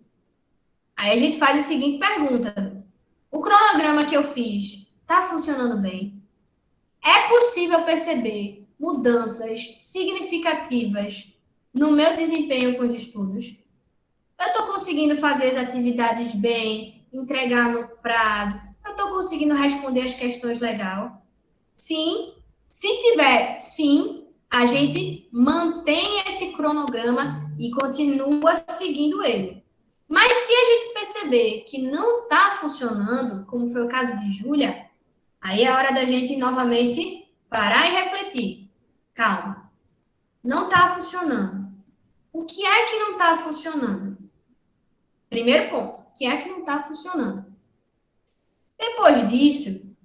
Aí a gente faz a seguinte pergunta. O cronograma que eu fiz tá funcionando bem? É possível perceber mudanças significativas no meu desempenho com os estudos? Eu estou conseguindo fazer as atividades bem, entregar no prazo? Eu estou conseguindo responder as questões legal? Sim. Se tiver sim, a gente mantém esse cronograma e continua seguindo ele. Mas se a gente perceber que não está funcionando, como foi o caso de Júlia, aí é hora da gente novamente parar e refletir. Calma. Não está funcionando. O que é que não está funcionando? Primeiro ponto. O que é que não está funcionando? Depois disso,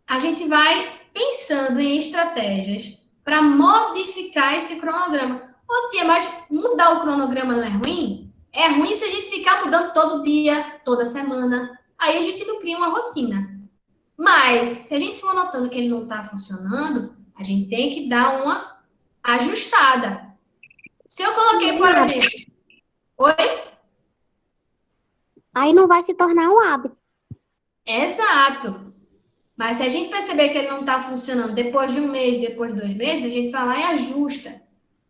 a gente vai pensando em estratégias para modificar esse cronograma. Ô, tia, mas mudar o cronograma não é ruim? É ruim se a gente ficar mudando todo dia, toda semana. Aí a gente não cria uma rotina. Mas, se a gente for notando que ele não está funcionando, a gente tem que dar uma ajustada. Se eu coloquei, por exemplo... Oi? Aí não vai se tornar um hábito. Exato. Mas se a gente perceber que ele não está funcionando depois de um mês, depois de 2 meses, a gente vai lá e ajusta.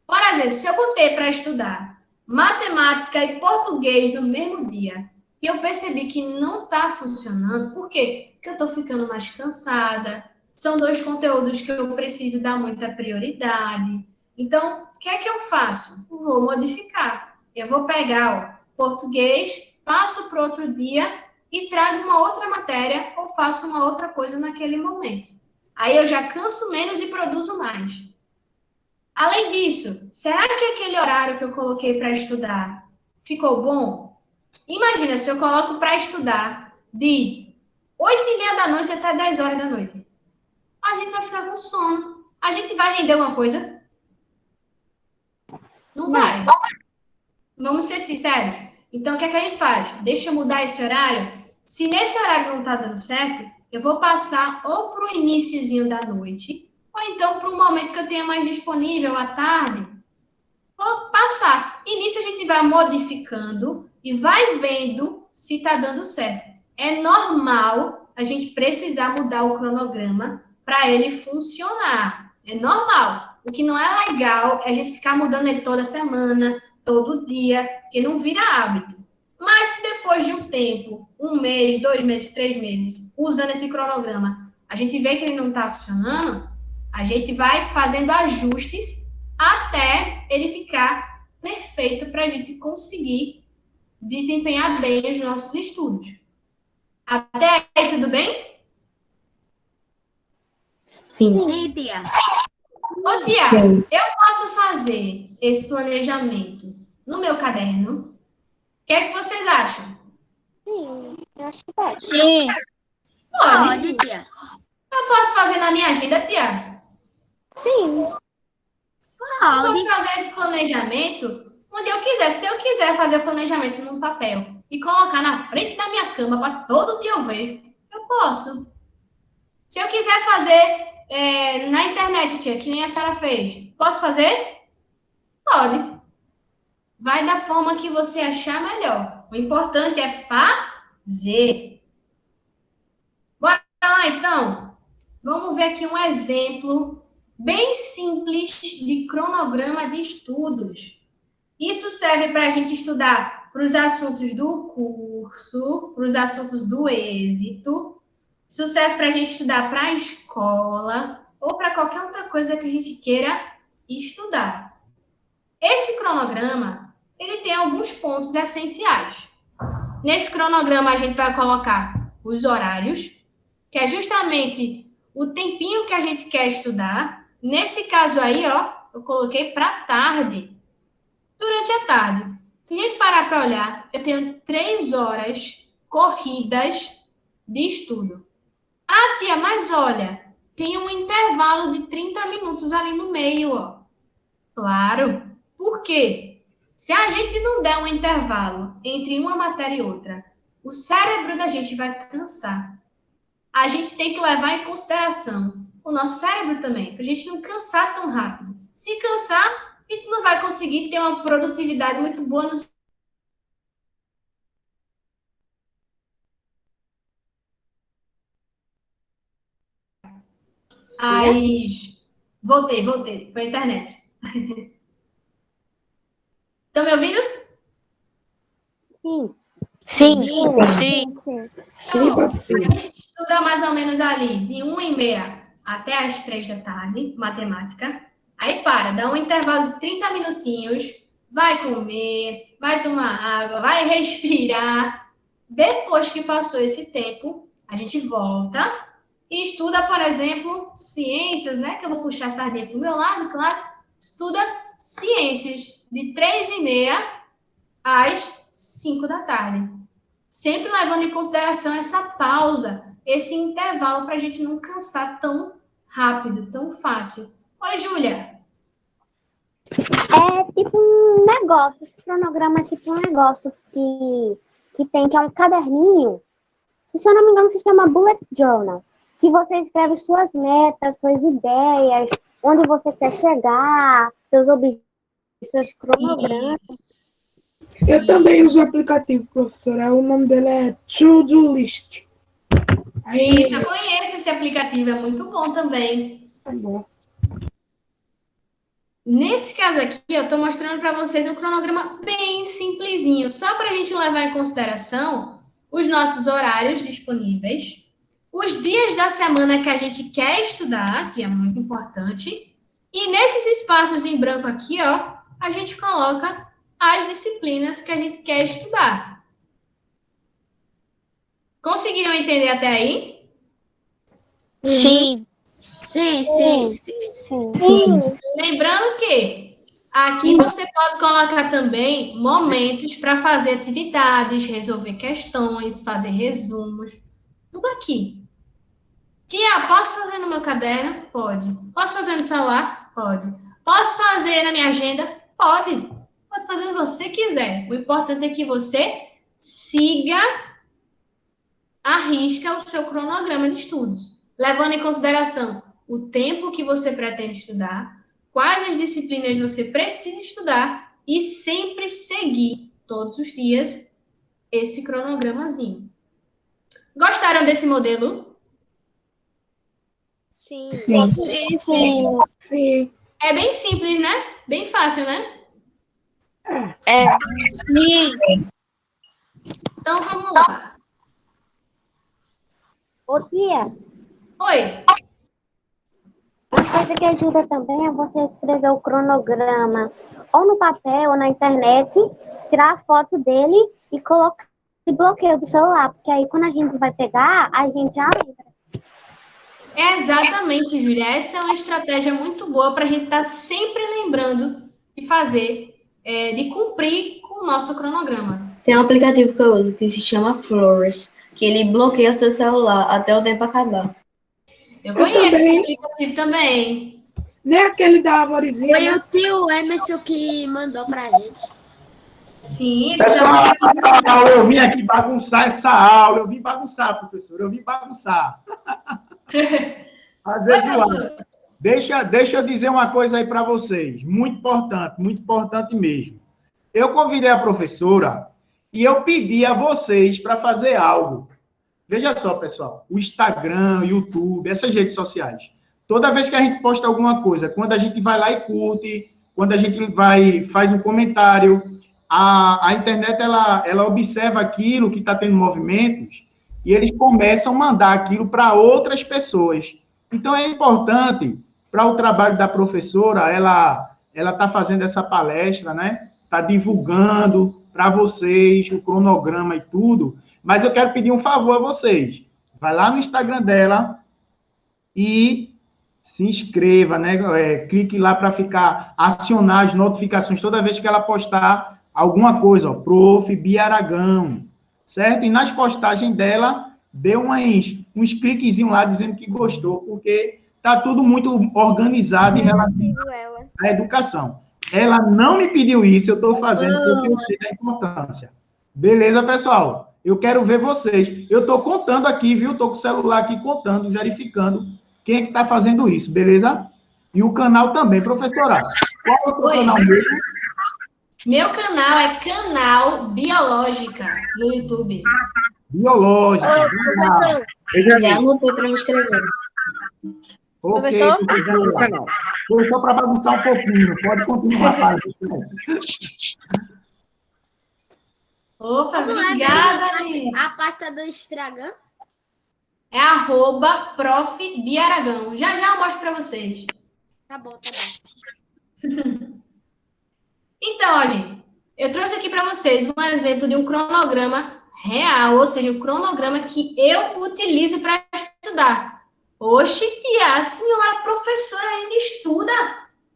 Por exemplo, se eu botei para estudar matemática e português no mesmo dia, e eu percebi que não está funcionando, por quê? Porque eu estou ficando mais cansada, são 2 conteúdos que eu preciso dar muita prioridade. Então, o que é que eu faço? Vou modificar. Eu vou pegar o português, passo para outro dia e trago uma outra matéria ou faço uma outra coisa naquele momento. Aí eu já canso menos e produzo mais. Além disso, será que aquele horário que eu coloquei para estudar ficou bom? Imagina se eu coloco para estudar de 8h30 da noite até 10 horas da noite. A gente vai ficar com sono. A gente vai render uma coisa? Não vai. Vamos ser sinceros. Então, o que é que a gente faz? Deixa eu mudar esse horário. Se nesse horário não está dando certo, eu vou passar ou para o iniciozinho da noite, ou então para um momento que eu tenha mais disponível à tarde. Vou passar. E nisso a gente vai modificando e vai vendo se está dando certo. É normal a gente precisar mudar o cronograma para ele funcionar. É normal. O que não é legal é a gente ficar mudando ele toda semana, todo dia, que não vira hábito. Mas se depois de um tempo, 1 mês, 2 meses, 3 meses, usando esse cronograma, a gente vê que ele não está funcionando, a gente vai fazendo ajustes até ele ficar perfeito para a gente conseguir desempenhar bem os nossos estudos. Até aí, tudo bem? Sim, tia. Ô, tia, eu posso fazer esse planejamento no meu caderno? O que é que vocês acham? Sim, eu acho que pode. Sim. Pode, tia. Eu posso fazer na minha agenda, tia? Sim. Eu posso fazer esse planejamento onde eu quiser. Se eu quiser fazer planejamento num papel e colocar na frente da minha cama para todo dia eu ver, eu posso. Se eu quiser fazer na internet, tia, que nem a senhora fez, posso fazer? Pode. Vai da forma que você achar melhor. O importante é fazer. Bora lá, então. Vamos ver aqui um exemplo bem simples de cronograma de estudos. Isso serve para a gente estudar para os assuntos do curso, para os assuntos do êxito. Isso serve para a gente estudar para a escola ou para qualquer outra coisa que a gente queira estudar. Esse cronograma, ele tem alguns pontos essenciais. Nesse cronograma, a gente vai colocar os horários, que é justamente o tempinho que a gente quer estudar. Nesse caso aí, ó, eu coloquei para tarde. Durante a tarde. Se a gente parar para olhar, eu tenho 3 horas corridas de estudo. Ah, tia, mas olha, tem um intervalo de 30 minutos ali no meio, ó. Claro. Por quê? Se a gente não der um intervalo entre uma matéria e outra, o cérebro da gente vai cansar. A gente tem que levar em consideração o nosso cérebro também, para a gente não cansar tão rápido. Se cansar, a gente não vai conseguir ter uma produtividade muito boa nos Voltei para a internet. Estão me ouvindo? Sim. Então, a gente estuda mais ou menos ali de 1h30 até as 3 da tarde, matemática. Aí dá um intervalo de 30 minutinhos, vai comer, vai tomar água, vai respirar. Depois que passou esse tempo, a gente volta e estuda, por exemplo, ciências, né? Que eu vou puxar a sardinha para o meu lado, claro. Estuda ciências de 3h30 às 5 da tarde. Sempre levando em consideração essa pausa, esse intervalo, para a gente não cansar tão rápido, tão fácil. Oi, Júlia. É tipo um negócio negócio. Esse cronograma é tipo um negócio que tem, que é um caderninho, que, se eu não me engano, se chama Bullet Journal, que você escreve suas metas, suas ideias, onde você quer chegar, seus objetivos, seus cronogramas. Eu também uso o aplicativo, professora. O nome dele é To-Do List. Aí, Isso, eu conheço esse aplicativo, é muito bom também. tá bom. Nesse caso aqui, eu estou mostrando para vocês um cronograma bem simplesinho, só para a gente levar em consideração os nossos horários disponíveis, os dias da semana que a gente quer estudar, que é muito importante, e nesses espaços em branco aqui, ó, a gente coloca as disciplinas que a gente quer estudar. Conseguiram entender até aí? Sim. Sim. Lembrando que aqui você pode colocar também momentos para fazer atividades, resolver questões, fazer resumos, tudo aqui. Tia, posso fazer no meu caderno? Pode. Posso fazer no celular? Pode. Posso fazer na minha agenda? Pode. Pode fazer o que você quiser. O importante é que você siga à risca o seu cronograma de estudos, levando em consideração o tempo que você pretende estudar, quais as disciplinas você precisa estudar e sempre seguir todos os dias esse cronogramazinho. Gostaram desse modelo? Sim. Sim. É bem simples, né? Bem fácil, né? Sim. Então, vamos lá. Ô, tia, Oi. uma coisa que ajuda também é você escrever o cronograma ou no papel ou na internet, tirar a foto dele e colocar esse bloqueio do celular, porque aí quando a gente vai pegar, a gente já lembra. Exatamente, Júlia. Essa é uma estratégia muito boa para a gente estar sempre lembrando de fazer, de cumprir com o nosso cronograma. Tem um aplicativo que eu uso que se chama Flores, que ele bloqueia o seu celular até o tempo acabar. Eu conheço esse aplicativo também. Nem aquele da arvorezinha. Foi o tio Emerson que mandou pra gente. Sim, esse Pessoal, aplicativo. eu vim aqui bagunçar essa aula. Eu vim bagunçar, professor. Eu vim bagunçar. Às vezes eu acho. Deixa eu dizer uma coisa aí para vocês. Muito importante mesmo. Eu convidei a professora e eu pedi a vocês para fazer algo. Veja só, pessoal. O Instagram, o YouTube, essas redes sociais. Toda vez que a gente posta alguma coisa, quando a gente vai lá e curte, quando a gente faz um comentário, a internet ela observa aquilo que está tendo movimentos e eles começam a mandar aquilo para outras pessoas. Então, é importante para o trabalho da professora, ela está fazendo essa palestra, né? Está divulgando para vocês o cronograma e tudo, mas eu quero pedir um favor a vocês. Vai lá no Instagram dela e se inscreva, né? Clique lá para acionar as notificações toda vez que ela postar alguma coisa, ó, Prof. Bia Aragão, certo? E nas postagens dela, dê uns cliquezinhos lá dizendo que gostou, porque está tudo muito organizado em relação à educação. Ela não me pediu isso, eu estou fazendo porque eu sei da importância. Beleza, pessoal? Eu quero ver vocês. Eu estou contando aqui, viu? Estou com o celular aqui contando, verificando quem é que está fazendo isso, beleza? E o canal também, professora. Qual é o seu canal mesmo? Meu canal é Canal Biológica no YouTube. Biológica. Já anotei para me inscrever. Ok, Professor? professora. Foi só para bagunçar um pouquinho. Pode continuar, pai. Opa, Como obrigada. a pasta do Instagram? É @Prof. Bia Aragão. Já eu mostro para vocês. Tá bom. Então, ó, gente, eu trouxe aqui para vocês um exemplo de um cronograma real, ou seja, um cronograma que eu utilizo para estudar. Oxe, tia, a senhora professora ainda estuda?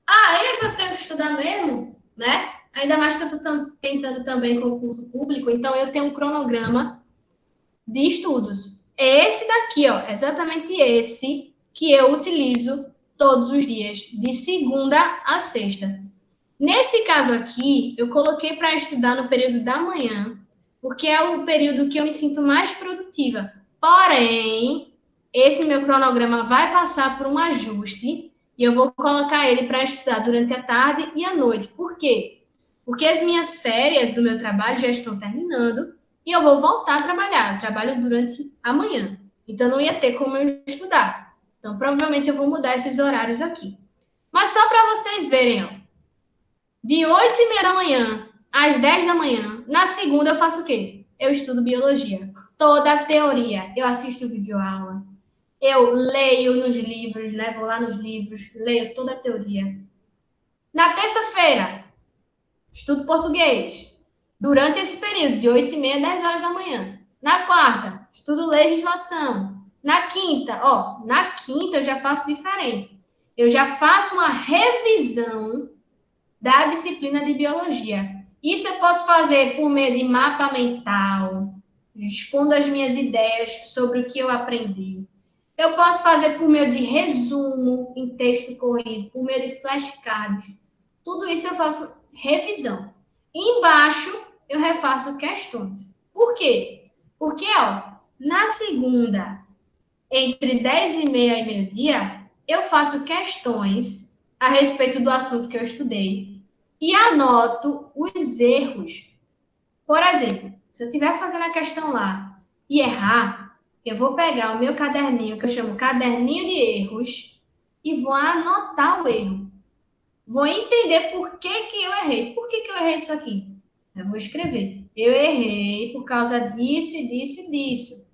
Ah, é que eu tenho que estudar mesmo, né? Ainda mais que eu estou tentando também concurso público, então eu tenho um cronograma de estudos. É esse daqui, ó, exatamente esse que eu utilizo todos os dias, de segunda a sexta. Nesse caso aqui, eu coloquei para estudar no período da manhã, porque é o período que eu me sinto mais produtiva. Porém, esse meu cronograma vai passar por um ajuste e eu vou colocar ele para estudar durante a tarde e a noite. Por quê? Porque as minhas férias do meu trabalho já estão terminando e eu vou voltar a trabalhar. Eu trabalho durante a manhã, então não ia ter como eu estudar. Então, provavelmente eu vou mudar esses horários aqui. Mas só para vocês verem, ó. De 8h30 da manhã às 10 da manhã, na segunda eu faço o quê? Eu estudo biologia. Toda a teoria. Eu assisto videoaula. Eu leio nos livros, né? Vou lá nos livros, leio toda a teoria. Na terça-feira, estudo português. Durante esse período, de 8h30 a 10 horas da manhã. Na quarta, estudo legislação. Na quinta, na quinta eu já faço diferente. Eu já faço uma revisão da disciplina de biologia. Isso eu posso fazer por meio de mapa mental, expondo as minhas ideias sobre o que eu aprendi. Eu posso fazer por meio de resumo em texto corrido, por meio de flashcards. Tudo isso eu faço revisão. E embaixo eu refaço questões. Por quê? Porque, na segunda, entre 10h30 e meio-dia, eu faço questões a respeito do assunto que eu estudei e anoto os erros. Por exemplo, se eu estiver fazendo a questão lá e errar, eu vou pegar o meu caderninho, que eu chamo caderninho de erros, e vou anotar o erro. Vou entender por que eu errei. Por que eu errei isso aqui? Eu vou escrever. Eu errei por causa disso, e disso e disso.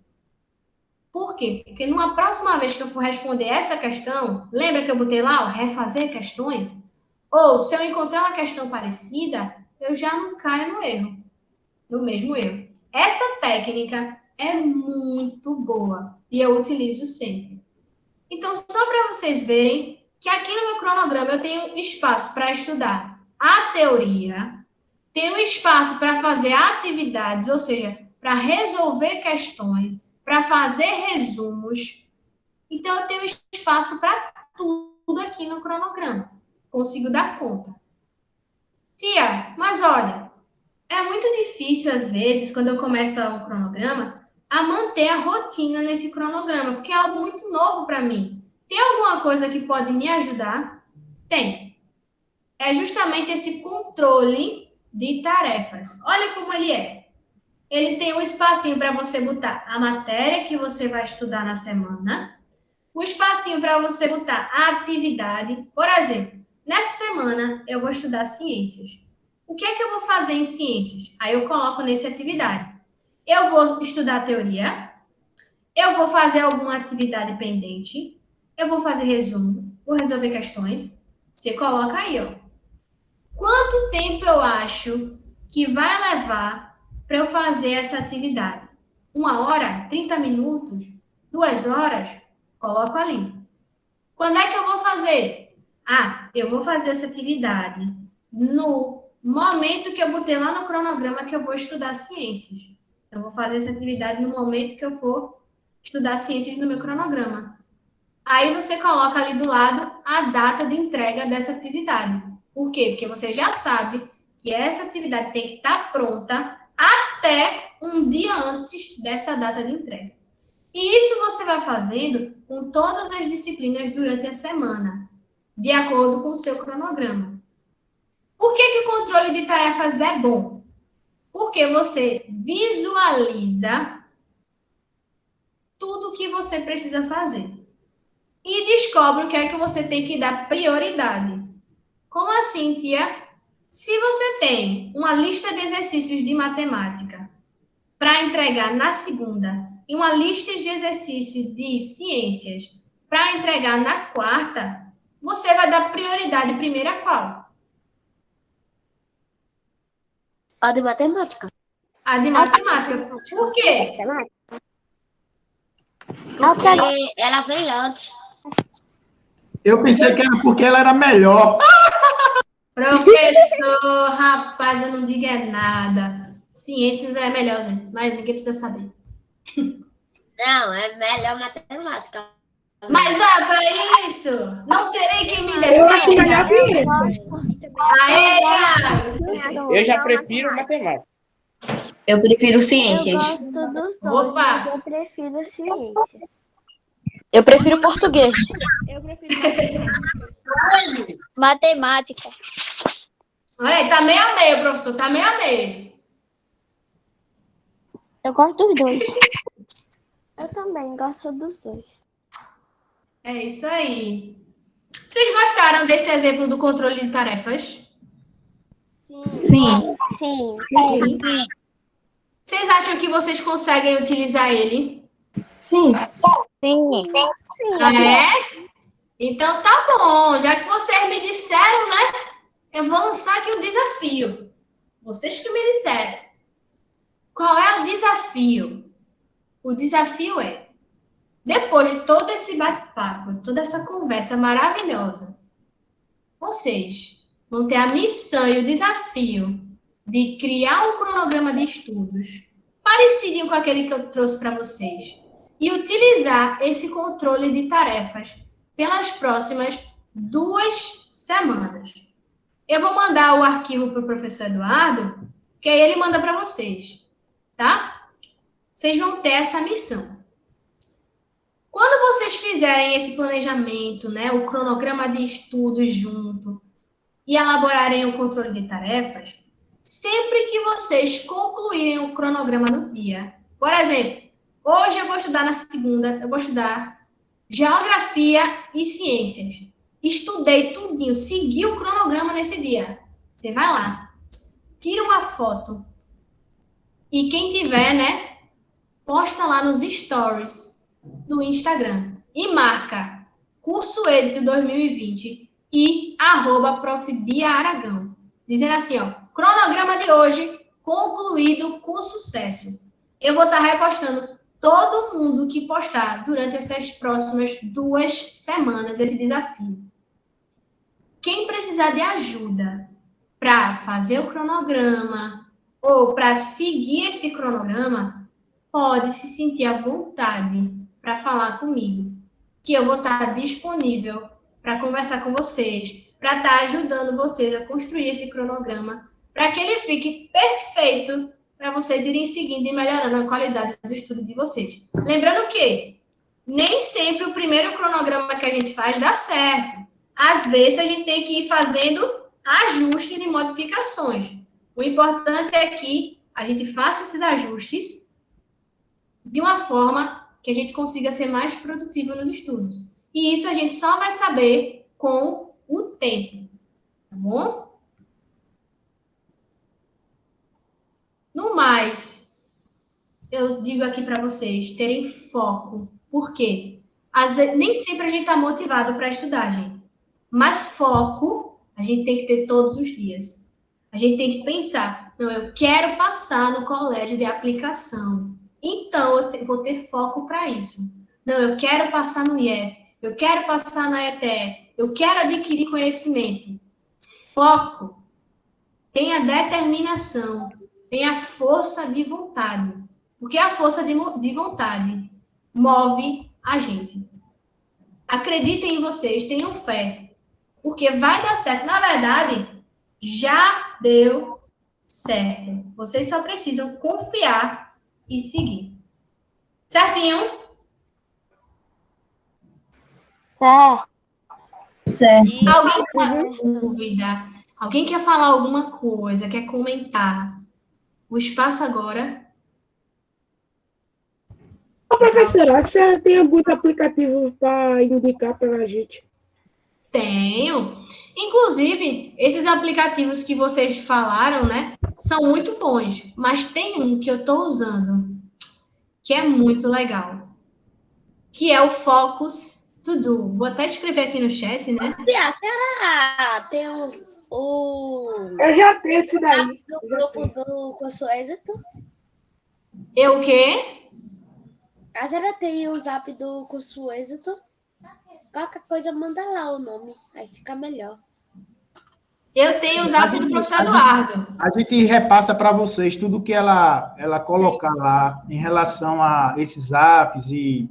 Por quê? Porque numa próxima vez que eu for responder essa questão, lembra que eu botei lá, refazer questões? Ou, se eu encontrar uma questão parecida, eu já não caio no erro, no mesmo erro. Essa técnica é muito boa e eu utilizo sempre. Então, só para vocês verem que aqui no meu cronograma eu tenho espaço para estudar a teoria, tenho espaço para fazer atividades, ou seja, para resolver questões, para fazer resumos. Então, eu tenho espaço para tudo aqui no cronograma. Consigo dar conta. Tia, mas olha, é muito difícil, às vezes, quando eu começo um cronograma, a manter a rotina nesse cronograma, porque é algo muito novo para mim. Tem alguma coisa que pode me ajudar? Tem. É justamente esse controle de tarefas. Olha como ele é. Ele tem um espacinho para você botar a matéria que você vai estudar na semana, um espacinho para você botar a atividade. Por exemplo, nessa semana eu vou estudar ciências. O que é que eu vou fazer em ciências? Aí eu coloco nessa atividade. Eu vou estudar a teoria, eu vou fazer alguma atividade pendente, eu vou fazer resumo, vou resolver questões. Você coloca aí, Quanto tempo eu acho que vai levar para eu fazer essa atividade? 1 hora? 30 minutos? 2 horas? Coloco ali. Quando é que eu vou fazer? Eu vou fazer essa atividade no momento que eu botei lá no cronograma que eu vou estudar ciências. Eu vou fazer essa atividade no momento que eu for estudar ciências no meu cronograma. Aí você coloca ali do lado a data de entrega dessa atividade. Por quê? Porque você já sabe que essa atividade tem que estar pronta até um dia antes dessa data de entrega. E isso você vai fazendo com todas as disciplinas durante a semana, de acordo com o seu cronograma. Por que o controle de tarefas é bom? Porque você visualiza tudo o que você precisa fazer e descobre o que é que você tem que dar prioridade. Como assim, tia? Se você tem uma lista de exercícios de matemática para entregar na segunda e uma lista de exercícios de ciências para entregar na quarta, você vai dar prioridade primeiro a qual? A de matemática. A de matemática. Por quê? Porque ela veio antes. Eu pensei que era porque ela era melhor. Professor, rapaz, eu não digo nada. Ciências é melhor, gente, mas ninguém precisa saber. Não, é melhor matemática. Mas, para isso, não terei quem me Eu acho melhor defenda. ciência. Aê, Iago! Eu já prefiro matemática. Eu prefiro Eu ciências. gosto dos dois, Opa! mas eu prefiro ciências. Eu prefiro português. Eu prefiro matemática. Olha aí, tá meio a meio, professor, tá meio a meio. Eu gosto dos dois. Eu também gosto dos dois. É isso aí. Vocês gostaram desse exemplo do controle de tarefas? Sim. Sim. Sim. Vocês acham que vocês conseguem utilizar ele? Sim. Sim. É? Então tá bom. Já que vocês me disseram, né? Eu vou lançar aqui um desafio. Vocês que me disseram. Qual é o desafio? O desafio é, depois de todo esse bate-papo, toda essa conversa maravilhosa, vocês vão ter a missão e o desafio de criar um cronograma de estudos parecido com aquele que eu trouxe para vocês e utilizar esse controle de tarefas pelas próximas 2 semanas. Eu vou mandar o arquivo para o professor Eduardo, que aí ele manda para vocês, tá? Vocês vão ter essa missão. Quando vocês fizerem esse planejamento, né, o cronograma de estudos junto e elaborarem o controle de tarefas, sempre que vocês concluírem o cronograma no dia, por exemplo, hoje eu vou estudar na segunda, eu vou estudar geografia e ciências. Estudei tudinho, segui o cronograma nesse dia. Você vai lá, tira uma foto e quem tiver, né, posta lá nos stories do Instagram e marca Curso Êxito 2020 e @Prof. Bia Aragão. Dizendo assim, ó, cronograma de hoje concluído com sucesso. Eu vou estar repostando todo mundo que postar durante essas próximas 2 semanas esse desafio. Quem precisar de ajuda para fazer o cronograma ou para seguir esse cronograma, pode se sentir à vontade para falar comigo, que eu vou estar disponível para conversar com vocês, para estar ajudando vocês a construir esse cronograma, para que ele fique perfeito para vocês irem seguindo e melhorando a qualidade do estudo de vocês. Lembrando que nem sempre o primeiro cronograma que a gente faz dá certo. Às vezes a gente tem que ir fazendo ajustes e modificações. O importante é que a gente faça esses ajustes de uma forma que a gente consiga ser mais produtivo nos estudos. E isso a gente só vai saber com o tempo, tá bom? No mais, eu digo aqui para vocês terem foco. Por quê? Às vezes, nem sempre a gente está motivado para estudar, gente. Mas foco a gente tem que ter todos os dias. A gente tem que pensar, não, eu quero passar no colégio de aplicação. Então, eu vou ter foco para isso. Não, eu quero passar no IF, eu quero passar na ETE, eu quero adquirir conhecimento. Foco. Tenha determinação, tenha força de vontade. Porque a força de vontade move a gente. Acreditem em vocês, tenham fé. Porque vai dar certo. Na verdade, já deu certo. Vocês só precisam confiar e seguir. Certinho? Certo. Alguém tem dúvida? Alguém quer falar alguma coisa? Quer comentar? O espaço agora. Ô, professora, você tem algum aplicativo para indicar para a gente? Tenho. Inclusive, esses aplicativos que vocês falaram, né, são muito bons. Mas tem um que eu estou usando, que é muito legal, que é o Focus To Do. Vou até escrever aqui no chat, né? Será tem Eu já tenho esse daí. do grupo do Curso Êxito? Eu o quê? A senhora tem o zap do Curso Êxito? Qualquer coisa, manda lá o nome, aí fica melhor. Eu tenho o zap do professor Eduardo. A gente repassa para vocês tudo que ela colocar lá em relação a esses apps e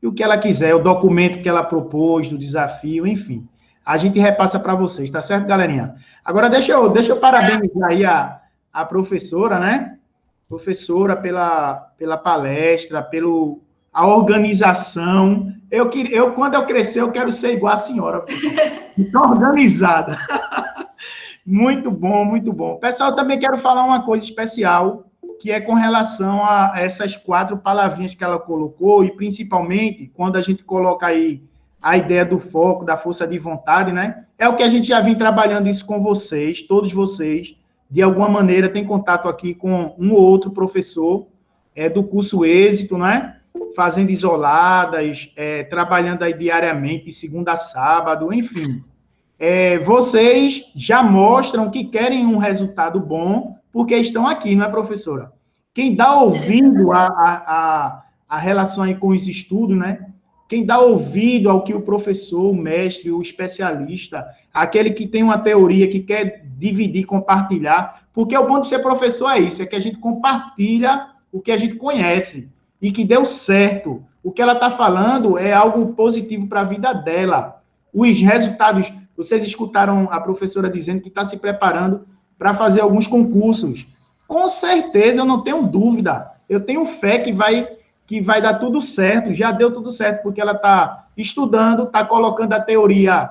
o que ela quiser, o documento que ela propôs, do desafio, enfim. a gente repassa para vocês, tá certo, galerinha? Agora, deixa eu parabenizar aí a professora, né? Professora pela palestra, a organização. Quando eu crescer, eu quero ser igual a senhora, organizada. Muito bom, muito bom. Pessoal, eu também quero falar uma coisa especial, que é com relação a essas 4 palavrinhas que ela colocou, e principalmente quando a gente coloca aí a ideia do foco, da força de vontade, né? É o que a gente já vem trabalhando isso com vocês, todos vocês, de alguma maneira, tem contato aqui com um ou outro professor do curso Êxito, né? Fazendo isoladas, trabalhando aí diariamente, de segunda a sábado, enfim. Vocês já mostram que querem um resultado bom, porque estão aqui, não é, professora? Quem dá ouvido a relação aí com os estudos, né? Quem dá ouvido ao que o professor, o mestre, o especialista, aquele que tem uma teoria, que quer dividir, compartilhar, porque o bom de ser professor é isso, é que a gente compartilha o que a gente conhece e que deu certo. O que ela está falando é algo positivo para a vida dela. Os resultados, vocês escutaram a professora dizendo que está se preparando para fazer alguns concursos. Com certeza, eu não tenho dúvida. Eu tenho fé que vai dar tudo certo, já deu tudo certo, porque ela está estudando, está colocando a teoria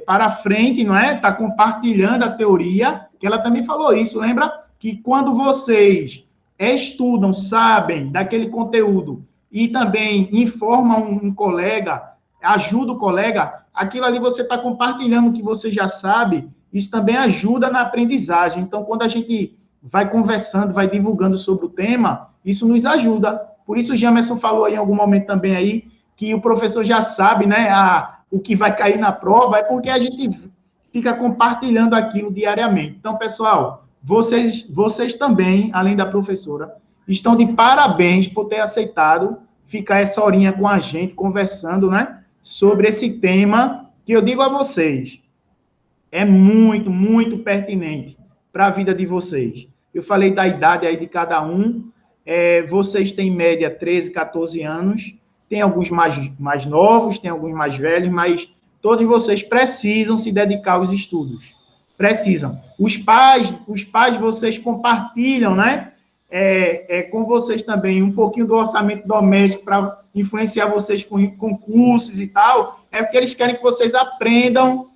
para frente, não é? Está compartilhando a teoria, que ela também falou isso, lembra? Que quando vocês estudam, sabem daquele conteúdo e também informam um colega, ajuda o colega, aquilo ali você está compartilhando o que você já sabe, isso também ajuda na aprendizagem. Então, quando a gente vai conversando, vai divulgando sobre o tema, isso nos ajuda. Por isso o Jamerson falou aí em algum momento também aí, que o professor já sabe, né, o que vai cair na prova, é porque a gente fica compartilhando aquilo diariamente. Então, pessoal, vocês também, além da professora, estão de parabéns por ter aceitado ficar essa horinha com a gente, conversando, né, sobre esse tema, que eu digo a vocês, é muito, muito pertinente para a vida de vocês. Eu falei da idade aí de cada um, vocês têm, em média, 13, 14 anos, tem alguns mais novos, tem alguns mais velhos, mas todos vocês precisam se dedicar aos estudos. Precisam. Os pais vocês compartilham, né? Com vocês também um pouquinho do orçamento doméstico para influenciar vocês com cursos e tal, é porque eles querem que vocês aprendam,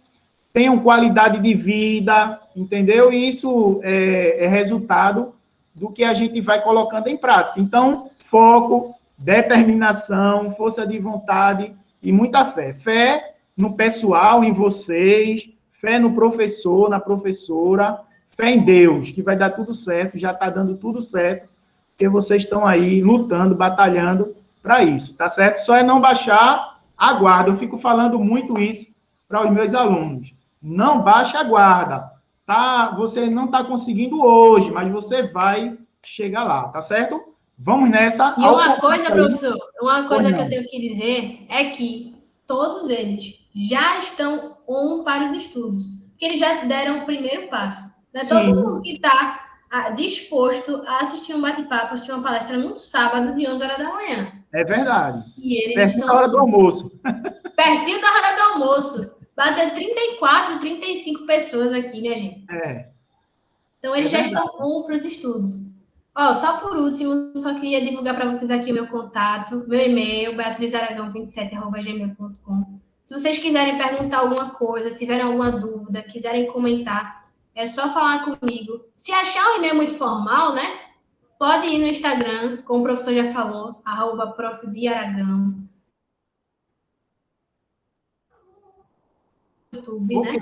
tenham qualidade de vida, entendeu? E isso é resultado do que a gente vai colocando em prática. Então, foco, determinação, força de vontade e muita fé. Fé no pessoal, em vocês, fé no professor, na professora, fé em Deus, que vai dar tudo certo, já está dando tudo certo, porque vocês estão aí lutando, batalhando para isso, tá certo? Só é não baixar a guarda. Eu fico falando muito isso para os meus alunos. Não baixa a guarda. Você não está conseguindo hoje, mas você vai chegar lá, tá certo? Vamos nessa. E uma coisa, professor, uma coisa que eu tenho que dizer é que todos eles já estão para os estudos, porque eles já deram o primeiro passo. Não é todo mundo que está disposto a assistir um bate-papo, assistir uma palestra num sábado de 11 horas da manhã. É verdade. E eles pertinho da hora do almoço. Pertinho da hora do almoço. Bateu 34, 35 pessoas aqui, minha gente. Então, eles já estão para os estudos. Só por último, só queria divulgar para vocês aqui o meu contato, meu e-mail, beatrizaragão27@gmail.com. Se vocês quiserem perguntar alguma coisa, tiverem alguma dúvida, quiserem comentar, é só falar comigo. Se achar um e-mail muito formal, né? Pode ir no Instagram, como o professor já falou, @profbiaragão. YouTube, né?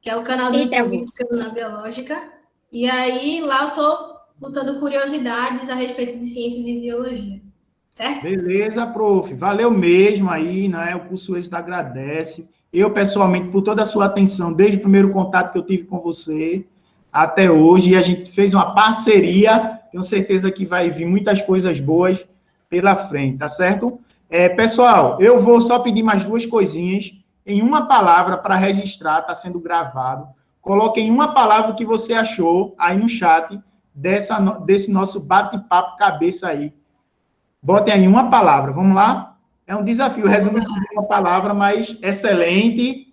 Que é o canal do YouTube na Biológica. E aí, lá eu tô botando curiosidades a respeito de ciências e biologia. Certo? Beleza, prof. Valeu mesmo aí, né? O curso Êxito agradece. Eu, pessoalmente, por toda a sua atenção, desde o primeiro contato que eu tive com você até hoje, e a gente fez uma parceria, tenho certeza que vai vir muitas coisas boas pela frente, tá certo? Pessoal, eu vou só pedir mais 2 coisinhas, em uma palavra para registrar, está sendo gravado. Coloque em uma palavra o que você achou aí no chat desse nosso bate-papo cabeça aí. Botem aí uma palavra, vamos lá? É um desafio, resumir tudo em uma palavra, mas excelente,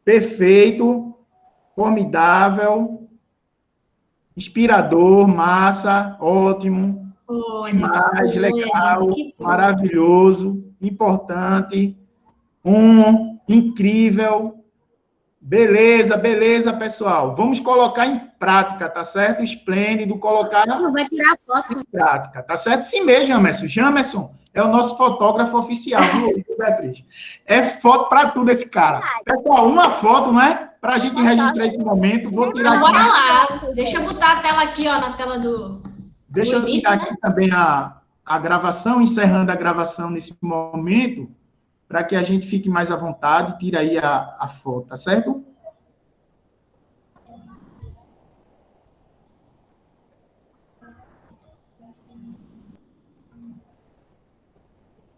perfeito, formidável, inspirador, massa, ótimo, demais, legal, maravilhoso, importante, incrível. Beleza, beleza, pessoal. Vamos colocar em prática, tá certo? Esplêndido, colocar Vai tirar foto. em prática, tá certo? Sim mesmo, Jamerson. Jamerson é o nosso fotógrafo oficial, viu, Beatriz? É foto para tudo esse cara. Pessoal, uma foto, não é? Para a gente registrar esse momento. Vou tirar Então, bora lá. Deixa eu botar a tela aqui, ó, na tela do... Deixa eu início, tirar né? aqui também a gravação, encerrando a gravação nesse momento, para que a gente fique mais à vontade. Tira aí a foto, tá certo?